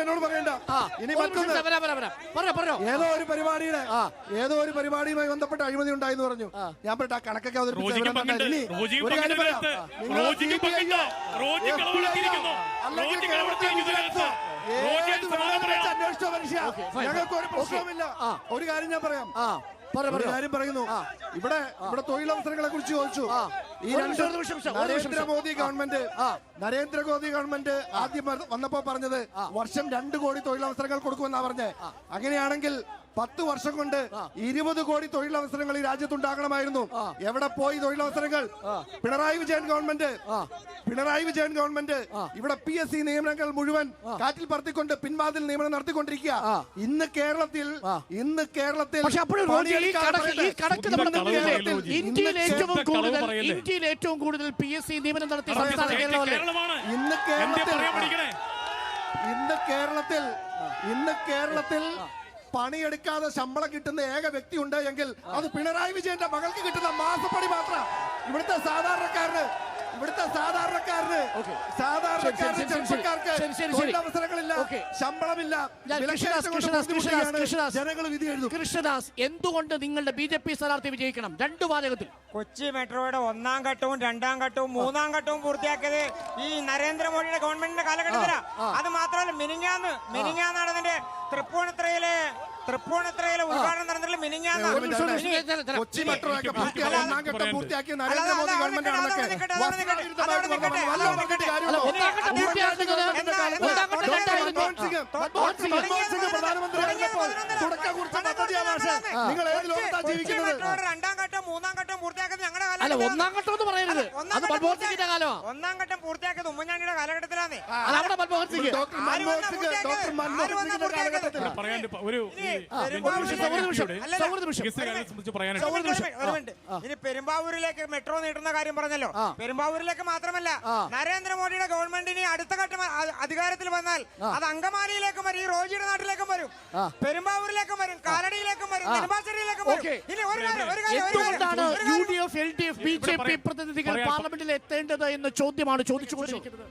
എന്നോട് പറയണ്ട. ഇനി ഏതോ ഒരു പരിപാടിയുമായി ബന്ധപ്പെട്ട അഴിമതി ഉണ്ടായെന്ന് പറഞ്ഞു. ഞാൻ പറയട്ടെ, ആ കണക്കൊക്കെ ഞങ്ങൾക്ക് ഒരു പ്രശ്നവുമില്ല. ഒരു കാര്യം ഞാൻ പറയാം. കാര്യം പറയുന്നു. ഇവിടെ തൊഴിലവസരങ്ങളെ കുറിച്ച് ചോദിച്ചു. ഈ നരേന്ദ്രമോദി ഗവൺമെന്റ് ആദ്യം വന്നപ്പോ പറഞ്ഞത് വർഷം 2 കോടി തൊഴിലവസരങ്ങൾ കൊടുക്കുമെന്നാ പറഞ്ഞത്. അങ്ങനെയാണെങ്കിൽ 10 വർഷം കൊണ്ട് 20 കോടി തൊഴിലവസരങ്ങൾ ഈ രാജ്യത്തുണ്ടാകണമായിരുന്നു. എവിടെ പോയി തൊഴിലവസരങ്ങൾ? പിണറായി വിജയൻ ഗവൺമെന്റ് ഇവിടെ PSC നിയമനങ്ങൾ മുഴുവൻ കാറ്റിൽ പറത്തിക്കൊണ്ട് പിൻവാതിൽ നിയമനം നടത്തിക്കൊണ്ടിരിക്കുക. ഇന്ന് കേരളത്തിൽ ഇന്ത്യയിൽ ഏറ്റവും കൂടുതൽ PSC നിയമനം നടത്തിയ സംസ്ഥാനം കേരളമാണ്. ഇന്ന് കേരളത്തിൽ പണിയെടുക്കാതെ ശമ്പളം കിട്ടുന്ന ഏക വ്യക്തി ഉണ്ട് എങ്കിൽ അത് പിണറായി വിജയന്റെ മകൾക്ക് കിട്ടുന്ന മാസപ്പണി മാത്രം. ഇവിടുത്തെ സാധാരണക്കാരന് ചെറുപ്പക്കാർക്ക് തൊഴിലവസരങ്ങളില്ല, ശമ്പളമില്ല, ജനങ്ങൾ വിധി എഴുതും. കൃഷ്ണദാസ്, എന്തുകൊണ്ട് നിങ്ങളുടെ BJP സ്ഥാനാർത്ഥി വിജയിക്കണം? 2 വാചകത്തിൽ. കൊച്ചി മെട്രോയുടെ 1ാം ഘട്ടവും 2ാം ഘട്ടവും 3ാം ഘട്ടവും പൂർത്തിയാക്കിയത് ഈ നരേന്ദ്രമോദിയുടെ ഗവൺമെന്റിന്റെ കാലഘട്ടത്തിലാണ്. അത് മാത്രമല്ല, മിനിങ്ങാന്നാണ് അതിന്റെ തൃപ്പൂണിത്തുറയിലെ ഉദ്ഘാടനം നടന്നിട്ടുള്ള മിനിങ്ങാന്ന്. കൊച്ചി മെട്രോ പൂർത്തിയാക്കിയ നരേന്ദ്രമോദി ഗവൺമെന്റ് നിങ്ങൾ ഏത് ലോകത്താണ് ജീവിക്കുന്നത്? 2ാം ഘട്ടം 3ാം ഘട്ടം പൂർത്തിയാക്കിയത് ഞങ്ങളുടെ അല്ല, 1ാം ഘട്ടം എന്ന് പറയരുത്. അത് മൻമോഹൻ സിംഗിന്റെ കാലമാണ്. 1ാം ഘട്ടം പൂർത്തിയാക്കിയത് ഉമ്മൻചാണ്ടിയുടെ കാലഘട്ടത്തിലാണ്. മൻമോഹൻ സിംഗ് ഇനി പെരുമ്പാവൂരിലേക്ക് മെട്രോ നീട്ടുന്ന കാര്യം പറഞ്ഞല്ലോ. പെരുമ്പാവൂരിലേക്ക് മാത്രമല്ല, നരേന്ദ്രമോദിയുടെ ഗവൺമെന്റിന് അടുത്ത ഘട്ടം അധികാരത്തിൽ വന്നാൽ അത് അങ്കമാലിയിലേക്കും വരും, ഈ റോജിയുടെ നാട്ടിലേക്കും വരും, പെരുമ്പാവൂരിലേക്കും വരും, കാലടിയിലേക്കും വരും, നെടുമ്പാശ്ശേരിയിലേക്കും വരും. ഇനി എന്തുകൊണ്ടാണ് UDF, LDF, BJP പ്രതിനിധികൾ പാർലമെന്റിൽ എത്തേണ്ടത് എന്ന ചോദ്യമാണ് ചോദിച്ചുകൊണ്ടിരിക്കുന്നത്.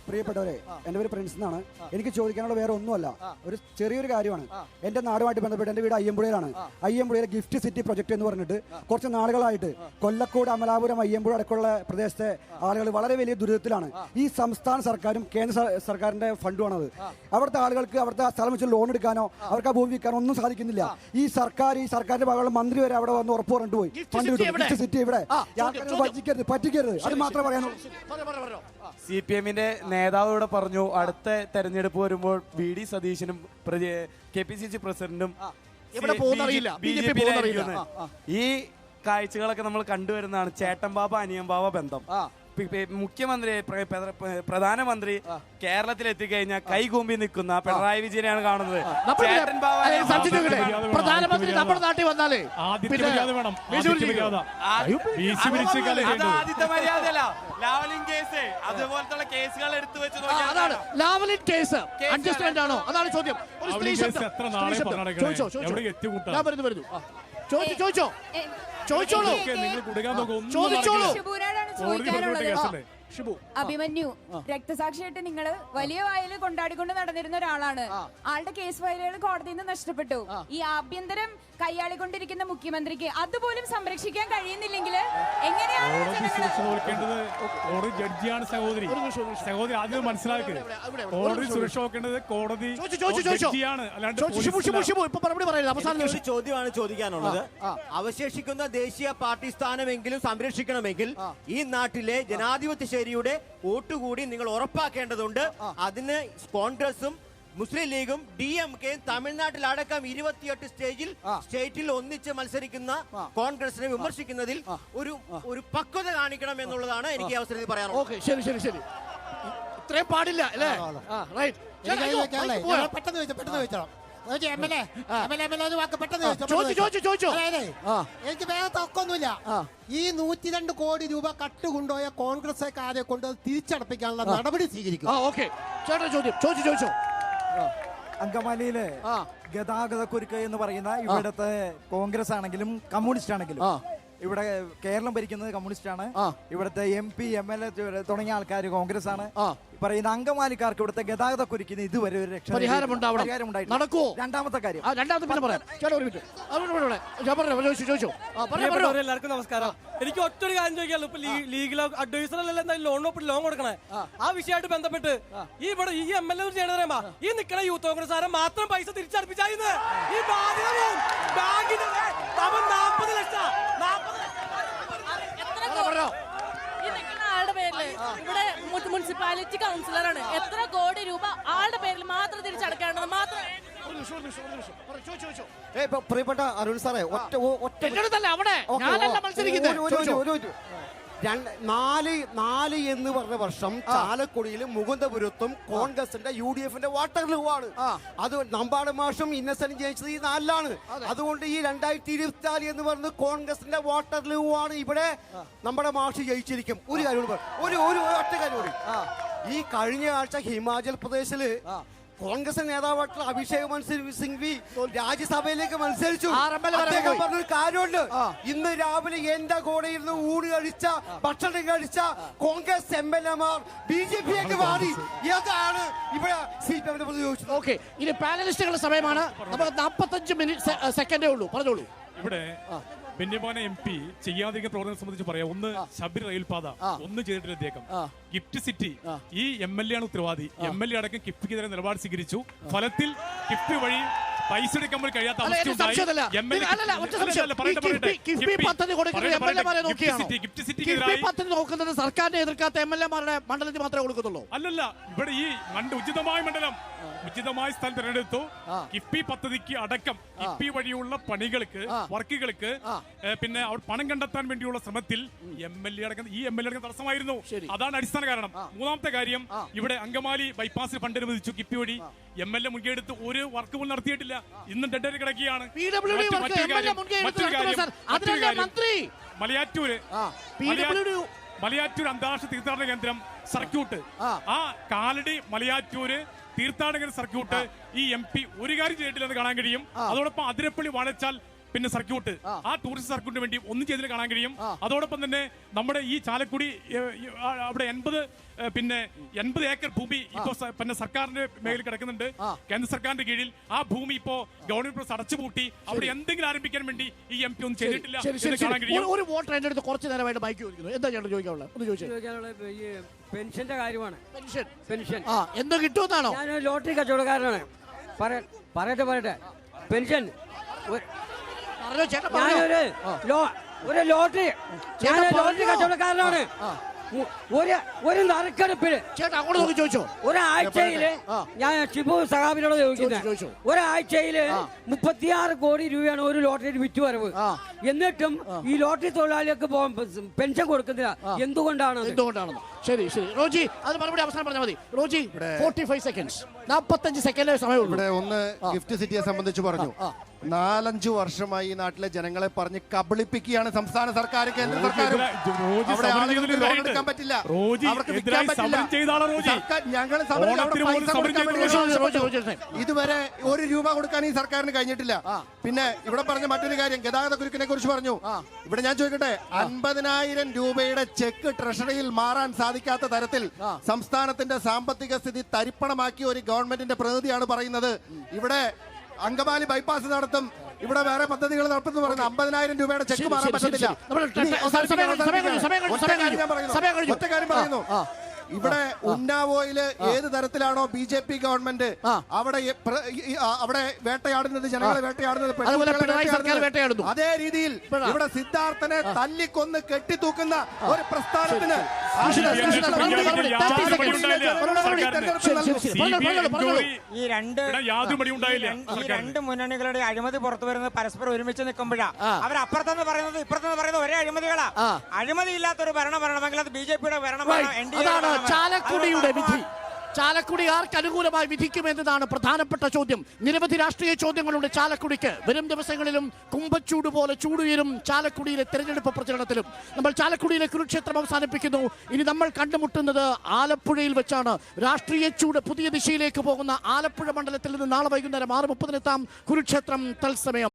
പ്രിയപ്പെട്ടവരെ, എൻ്റെ പേര് പ്രിൻസ് എന്നാണ്. എനിക്ക് ചോദിക്കാനുള്ള വേറെ ഒന്നുമല്ല, ഒരു ചെറിയൊരു കാര്യമാണ്. എൻ്റെ നാടുമായിട്ട് ബന്ധപ്പെട്ട് എൻ്റെ വീട് അയ്യമ്പുഴയിലാണ്. അയ്യമ്പുഴയിലെ ഗിഫ്റ്റ് സിറ്റി പ്രൊജക്ട് എന്ന് പറഞ്ഞിട്ട് കുറച്ച് നാളുകളായിട്ട് കൊല്ലക്കോട്, അമലാപുരം, അയ്യമ്പുഴ അടക്കമുള്ള പ്രദേശത്തെ ആളുകൾ വളരെ വലിയ ദുരിതത്തിലാണ്. ഈ സംസ്ഥാന സർക്കാരും കേന്ദ്ര സർക്കാരിന്റെ ഫണ്ടുമാണത്. അവിടുത്തെ ആളുകൾക്ക് അവിടുത്തെ സ്ഥലം വെച്ച് ലോൺ എടുക്കാനോ അവർക്ക് ആ ഭൂമി വിൽക്കാനോ ഒന്നും സാധിക്കുന്നില്ല. ഈ സർക്കാരിന്റെ ഭാഗമുള്ള മന്ത്രി വരെ അവിടെ വന്ന് ഉറപ്പ് പറഞ്ഞിട്ട് പോയി, ഫണ്ട് കിട്ടും. ഗിഫ്റ്റ് സിറ്റി ഇവിടെ പറ്റിക്കരുത്. അത് മാത്രമേ പറയാനുള്ളൂ. CPM-ന്റെ നേതാവ് ഇവിടെ പറഞ്ഞു, അടുത്ത തെരഞ്ഞെടുപ്പ് വരുമ്പോൾ VD സതീശനും KPCC പ്രസിഡന്റും BJP ഈ കാഴ്ചകളൊക്കെ നമ്മൾ കണ്ടുവരുന്നതാണ്. ചേട്ടൻ ബാബ അനിയൻ ബാബ ബന്ധം. മുഖ്യമന്ത്രി പ്രധാനമന്ത്രി കേരളത്തിൽ എത്തിക്കഴിഞ്ഞാൽ കൈകൂമ്പി നിൽക്കുന്ന പിണറായി വിജയനെയാണ് കാണുന്നത്. പ്രധാനമന്ത്രി നമ്മുടെ നാട്ടിൽ വന്നാലേ ആദ്യത്തെ മര്യാദയല്ല, ലാവലിൻ കേസ് അതുപോലത്തെ കേസുകൾ എടുത്തു വെച്ച് അതാണ് ലാവലിൻ കേസ്. അഡ്ജസ്റ്റ്മെന്റ് ആണോ? അതാണ് ചോദ്യം. ഒരു സ്ത്രീ ശബ്ദം. ഞാൻ വരുന്നു. ചോദിച്ചോളൂ. അഭിമന്യു, രക്തസാക്ഷിയായിട്ട് നിങ്ങൾ വലിയ വായിൽ കൊണ്ടാടിക്കൊണ്ട് നടന്നിരുന്ന ഒരാളാണ്. ആളുടെ കേസ് ഫയലുകൾ കോടതിയിൽ നിന്ന് നഷ്ടപ്പെട്ടു. ഈ ആഭ്യന്തരം കൈയാളിക്കൊണ്ടിരിക്കുന്ന മുഖ്യമന്ത്രിക്ക് അതുപോലും സംരക്ഷിക്കാൻ കഴിയുന്നില്ലെങ്കിൽ എങ്ങനെയാണ് ജഡ്ജിയാണ് സഹോദരി. ആദ്യം മനസ്സിലാക്കുക, കോടതി സുരക്ഷ നോക്കേണ്ടത് കോടതി ജഡ്ജിയാണ്, അല്ലാണ്ട് ചോദ്യമാണ് ചോദിക്കാനുള്ളത്. അവശേഷിക്കുന്ന ദേശീയ പാർട്ടി സ്ഥാനമെങ്കിലും സംരക്ഷിക്കണമെങ്കിൽ ഈ നാട്ടിലെ ജനാധിപത്യ ശരിയുടെ വോട്ടുകൂടി നിങ്ങൾ ഉറപ്പാക്കേണ്ടതുണ്ട്. അതിന് കോൺഗ്രസും മുസ്ലിം ലീഗും DMKയും തമിഴ്നാട്ടിൽ അടക്കം 28 സ്റ്റേറ്റിൽ ഒന്നിച്ച് മത്സരിക്കുന്ന കോൺഗ്രസിനെ വിമർശിക്കുന്നതിൽ ഒരു പക്വത കാണിക്കണം എന്നുള്ളതാണ് എനിക്ക് അവസരത്തിൽ പറയാനുള്ളത്. ശരി. ഇത്രയും പാടില്ല അല്ലേ? പെട്ടെന്ന് ചോദിച്ചോളാം. എനിക്ക് വേറെ തക്കൊന്നുമില്ല. ഈ 102 കോടി രൂപ കട്ടുകൊണ്ടുപോയ കോൺഗ്രസ്സുകാരെ കൊണ്ട് തിരിച്ചടപ്പിക്കാനുള്ള നടപടി സ്വീകരിക്കും. ചോദിച്ചോ. അങ്കമാലിയിലെ ഗതാഗത കുരുക്ക് എന്ന് പറയുന്ന ഇവിടുത്തെ കോൺഗ്രസ് ആണെങ്കിലും കമ്മ്യൂണിസ്റ്റ് ആണെങ്കിലും ഇവിടെ കേരളം ഭരിക്കുന്നത് കമ്മ്യൂണിസ്റ്റ് ആണ്. ഇവിടുത്തെ MP MLA തുടങ്ങിയ ആൾക്കാർ കോൺഗ്രസ് ആണ്. പറയുന്ന അങ്കമാലിക്കാർക്ക് ഇവിടുത്തെ ഗതാഗത കുരുക്കിന് ഇതുവരെ ഒരു പരിഹാരം നടക്കുമോ? രണ്ടാമത്തെ കാര്യം എല്ലാവർക്കും നമസ്കാരം. എനിക്ക് ഒറ്റൊരു കാര്യം ചോദിക്കാമല്ലോ. ഇപ്പൊ ലീഗൽ അഡ്വൈസർ അല്ലല്ലോ ലോൺ കൊടുക്കണേ. ആ വിഷയമായിട്ട് ബന്ധപ്പെട്ട് ഈ MLA ചെയ്യണ ഈ നിൽക്കണ യൂത്ത് കോൺഗ്രസ് മാത്രം പൈസ തിരിച്ചടപ്പിച്ചായിരുന്നു. ഈ ബാധ്യത ബാങ്കിന് 40 ലക്ഷം ആളുടെ പേരില് ഇവിടെ മുനിസിപ്പാലിറ്റി കൗൺസിലറാണ്. എത്ര കോടി രൂപ ആളുടെ പേരിൽ മാത്രം തിരിച്ചടക്കേണ്ടത് മാത്രം. പ്രിയപ്പെട്ട അരുൺ സാറേ, ഒറ്റ 4 എന്ന് പറഞ്ഞ വർഷം ചാലക്കുടിയിലും മുകുന്ദപുരത്തും കോൺഗ്രസിന്റെ UDFന്റെ വാട്ടർ ലൂ ആണ്. അത് നമ്പാട് മാഷും ഇന്നസെന്റ് ജയിച്ചത് ഈ 4ലാണ്. അതുകൊണ്ട് ഈ 2024 എന്ന് പറയുന്നത് കോൺഗ്രസിന്റെ വാട്ടർ ലൂ ആണ്. ഇവിടെ നമ്മുടെ മാഷ് ജയിച്ചിരിക്കും. ഒരു കാര്യം ഒറ്റ കാര്യം കൂടി. ഈ കഴിഞ്ഞ ആഴ്ച ഹിമാചൽ പ്രദേശില് കോൺഗ്രസ് നേതാവായിട്ടുള്ള അഭിഷേക് സിംഗ്വി രാജ്യസഭയിലേക്ക് മത്സരിച്ചു. അദ്ദേഹം പറഞ്ഞൊരു കാര്യമുണ്ട്. ഇന്ന് രാവിലെ എന്റെ കൂടെ ഇരുന്ന് ഊണ് കഴിച്ച ഭക്ഷണം കഴിച്ച കോൺഗ്രസ് MLA-മാർ BJP-ക്ക് മാറി. ഏതാണ് ഇവിടെ CPM-ന്റെ പ്രതിയോഗിച്ചത്? ഓക്കെ, ഇനി പാനലിസ്റ്റുകളുടെ സമയമാണ്. നമുക്ക് 45 സെക്കൻഡേ ഉള്ളൂ. പറഞ്ഞോളൂ. ഇവിടെ ബെന്യമോനെ MP ചെയ്യാതിരിക്കുന്ന പ്രവർത്തനം സംബന്ധിച്ച് പറയാം. ഒന്ന് ശബരി റെയിൽപാത ഒന്നും ചെയ്തിട്ടില്ല അദ്ദേഹം. ഗിഫ്റ്റ് സിറ്റി ഈ MLA ആണ് ഉത്തരവാദി. MLA അടക്കം കിഫ്ബിക്കെതിരെ നിലപാട് സ്വീകരിച്ചു. ഫലത്തിൽ കിഫ്ബി വഴി പൈസ എടുക്കാൻ പോലും കഴിയാത്ത അവസ്ഥ നോക്കുന്നത് സർക്കാരിനെ എതിർക്കാത്ത MLA-മാരുടെ മണ്ഡലത്തിൽ മാത്രമേ കൊടുക്കുന്നുള്ളൂ. അല്ലല്ല, ഇവിടെ ഈ ഉചിതമായ മണ്ഡലം ഉചിതമായ സ്ഥലം തിരഞ്ഞെടുത്തു. കിഫ്ബി പദ്ധതിക്ക് അടക്കം കിഫ്ബി വഴിയുള്ള പണികൾക്ക് വർക്കുകൾക്ക് പിന്നെ അവർ പണം കണ്ടെത്താൻ വേണ്ടിയുള്ള ശ്രമത്തിൽ MLA അടക്കം തടസ്സമായിരുന്നു. അതാണ് അടിസ്ഥാന കാരണം. മൂന്നാമത്തെ കാര്യം, ഇവിടെ അങ്കമാലി ബൈപ്പാസിൽ ഫണ്ട് അനുവദിച്ചു. കിഫ്ബി വഴി MLA മുൻകൈയെടുത്ത് ഒരു വർക്ക് പോലും നടത്തിയിട്ടില്ല. ഇന്നും ഡെഡറി കിടക്കുകയാണ്. മലയാറ്റൂർ അന്താരാഷ്ട്ര തീർത്ഥാടന കേന്ദ്രം സർക്യൂട്ട്, ആ കാലടി മലയാറ്റൂര് തീർത്ഥാടകർ സർക്യൂട്ട് ഈ MP ഒരു കാര്യം ചെയ്തിട്ടില്ലെന്ന് കാണാൻ കഴിയും. അതോടൊപ്പം അതിരപ്പള്ളി വാഴച്ചാൽ പിന്നെ സർക്യൂട്ട്, ആ ടൂറിസ്റ്റ് സർക്യൂട്ടിന് വേണ്ടി ഒന്നും ചെയ്തിൽ കാണാൻ കഴിയും. അതോടൊപ്പം തന്നെ നമ്മുടെ ഈ ചാലക്കുടി അവിടെ 80 ഏക്കർ ഭൂമി ഇപ്പോ പിന്നെ സർക്കാരിന്റെ മേഖലയിൽ കിടക്കുന്നുണ്ട്. കേന്ദ്ര സർക്കാരിന്റെ കീഴിൽ ആ ഭൂമി ഇപ്പോ ഗവൺമെന്റ് അടച്ചുപൂട്ടി. അവിടെ എന്തെങ്കിലും ആരംഭിക്കാൻ വേണ്ടി ഈ MP ഒന്നും ചെയ്തിട്ടില്ല. ഒരു വോട്ടർ എന്റെ അടുത്ത് കുറച്ച് നേരമായിട്ട് ബൈക്ക് ചോദിക്കുന്നു. എന്താ ചേട്ടൻ ചോദിക്കാനുള്ളത്? ഒന്ന് ചോദിക്കാനുള്ളത് പെൻഷന്റെ കാര്യമാണ്. പെൻഷൻ എന്ത് കിട്ടുമെന്നാണോ? ഞാൻ ലോട്ടറി കച്ചവടക്കാരനാണ്. പറയട്ടെ പെൻഷൻ ഒരു ലോട്ടറി കച്ചവടക്കാരനാണ്. ഒരു നറുക്കെടുപ്പില് ഒരാഴ്ചയില് ഞാൻ ഷിബു സഹാബിനോട് ചോദിക്കുന്നത്, ഒരാഴ്ചയില് 36 കോടി രൂപയാണ് ഒരു ലോട്ടറി വിറ്റുവരവ്. എന്നിട്ടും ഈ ലോട്ടറി തൊഴിലാളികൾക്ക് പെൻഷൻ കൊടുക്കുന്നില്ല. എന്തുകൊണ്ടാണ്? ശരി റോജി, അത് മറുപടി അവസാനം പറഞ്ഞാൽ മതി. റോജി 45 സെക്കൻഡ്സ്, 45 സെക്കൻഡ് സമയമുള്ളൂ. ഇവിടെ ഒന്ന് ഗിഫ്റ്റ് സിറ്റിയെ സംബന്ധിച്ച് പറഞ്ഞു. 4-5 വർഷമായി ഈ നാട്ടിലെ ജനങ്ങളെ പറഞ്ഞ് കബളിപ്പിക്കുകയാണ് സംസ്ഥാന സർക്കാർ, കേന്ദ്ര സർക്കാരും. അവിടെ ആളുകൾക്ക് ലോൺ എടുക്കാൻ പറ്റില്ല, അവർക്ക് വിൽക്കാൻ പറ്റില്ല. ഞങ്ങൾ ഇതുവരെ 1 രൂപ കൊടുക്കാൻ ഈ സർക്കാരിന് കഴിഞ്ഞിട്ടില്ല. പിന്നെ ഇവിടെ പറഞ്ഞ മറ്റൊരു കാര്യം, ഗതാഗത കുരുക്കിനെ കുറിച്ച് പറഞ്ഞു. ഇവിടെ ഞാൻ ചോദിക്കട്ടെ, 50,000 രൂപയുടെ ചെക്ക് ട്രഷറിയിൽ മാറാൻ സാധിക്കാത്ത തരത്തിൽ സംസ്ഥാനത്തിന്റെ സാമ്പത്തിക സ്ഥിതി തരിപ്പണമാക്കിയ ഒരു ഗവൺമെന്റിന്റെ പ്രതിനിധിയാണ് പറയുന്നത്. ഇവിടെ അങ്കമാലി ബൈപ്പാസ് നടത്തും, ഇവിടെ വേറെ പദ്ധതികൾ നടത്തുന്നു പറയുന്നത് 50,000 രൂപയുടെ ചെക്ക് മാറാൻ പറ്റത്തില്ല. ഒറ്റ കാര്യം പറയുന്നു, ഇവിടെ ഉന്നാവോയില് ഏത് തരത്തിലാണോ BJP ഗവൺമെന്റ് അവിടെ വേട്ടയാടുന്നത്, ജനങ്ങളെ വേട്ടയാടുന്നത്, അതേ രീതിയിൽ ഇവിടെ സിദ്ധാർത്ഥനെ തല്ലിക്കൊന്ന് കെട്ടിത്തൂക്കുന്ന ഒരു പ്രസ്ഥാനത്തിന് ഈ രണ്ട് മുന്നണികളുടെ അഴിമതി പുറത്തു വരുന്നത് പരസ്പരം ഒരുമിച്ച് നിൽക്കുമ്പോഴാണ്. അവരപ്പുറത്തെന്ന് പറയുന്നത് ഇപ്പുറത്തെന്ന് പറയുന്നത് ഒരേ അഴിമതികളാ. അഴിമതി ഇല്ലാത്തൊരു ഭരണം വരണമെങ്കിൽ അത് BJPയുടെ ഭരണം വേണം. NDA ചാലക്കുടിയുടെ വിധി, ചാലക്കുടി ആർക്ക് അനുകൂലമായി വിധിക്കുമെന്നതാണ് പ്രധാനപ്പെട്ട ചോദ്യം. നിരവധി രാഷ്ട്രീയ ചോദ്യങ്ങളുണ്ട് ചാലക്കുടിക്ക്. വരും ദിവസങ്ങളിലും കുംഭച്ചൂട് പോലെ ചൂടുയരും ചാലക്കുടിയിലെ തെരഞ്ഞെടുപ്പ് പ്രചരണത്തിലും. നമ്മൾ ചാലക്കുടിയിലെ കുരുക്ഷേത്രം അവസാനിപ്പിക്കുന്നു. ഇനി നമ്മൾ കണ്ടുമുട്ടുന്നത് ആലപ്പുഴയിൽ വെച്ചാണ്. രാഷ്ട്രീയ ചൂട് പുതിയ ദിശയിലേക്ക് പോകുന്ന ആലപ്പുഴ മണ്ഡലത്തിൽ നിന്ന് നാളെ വൈകുന്നേരം 6:30 കുരുക്ഷേത്രം തത്സമയം.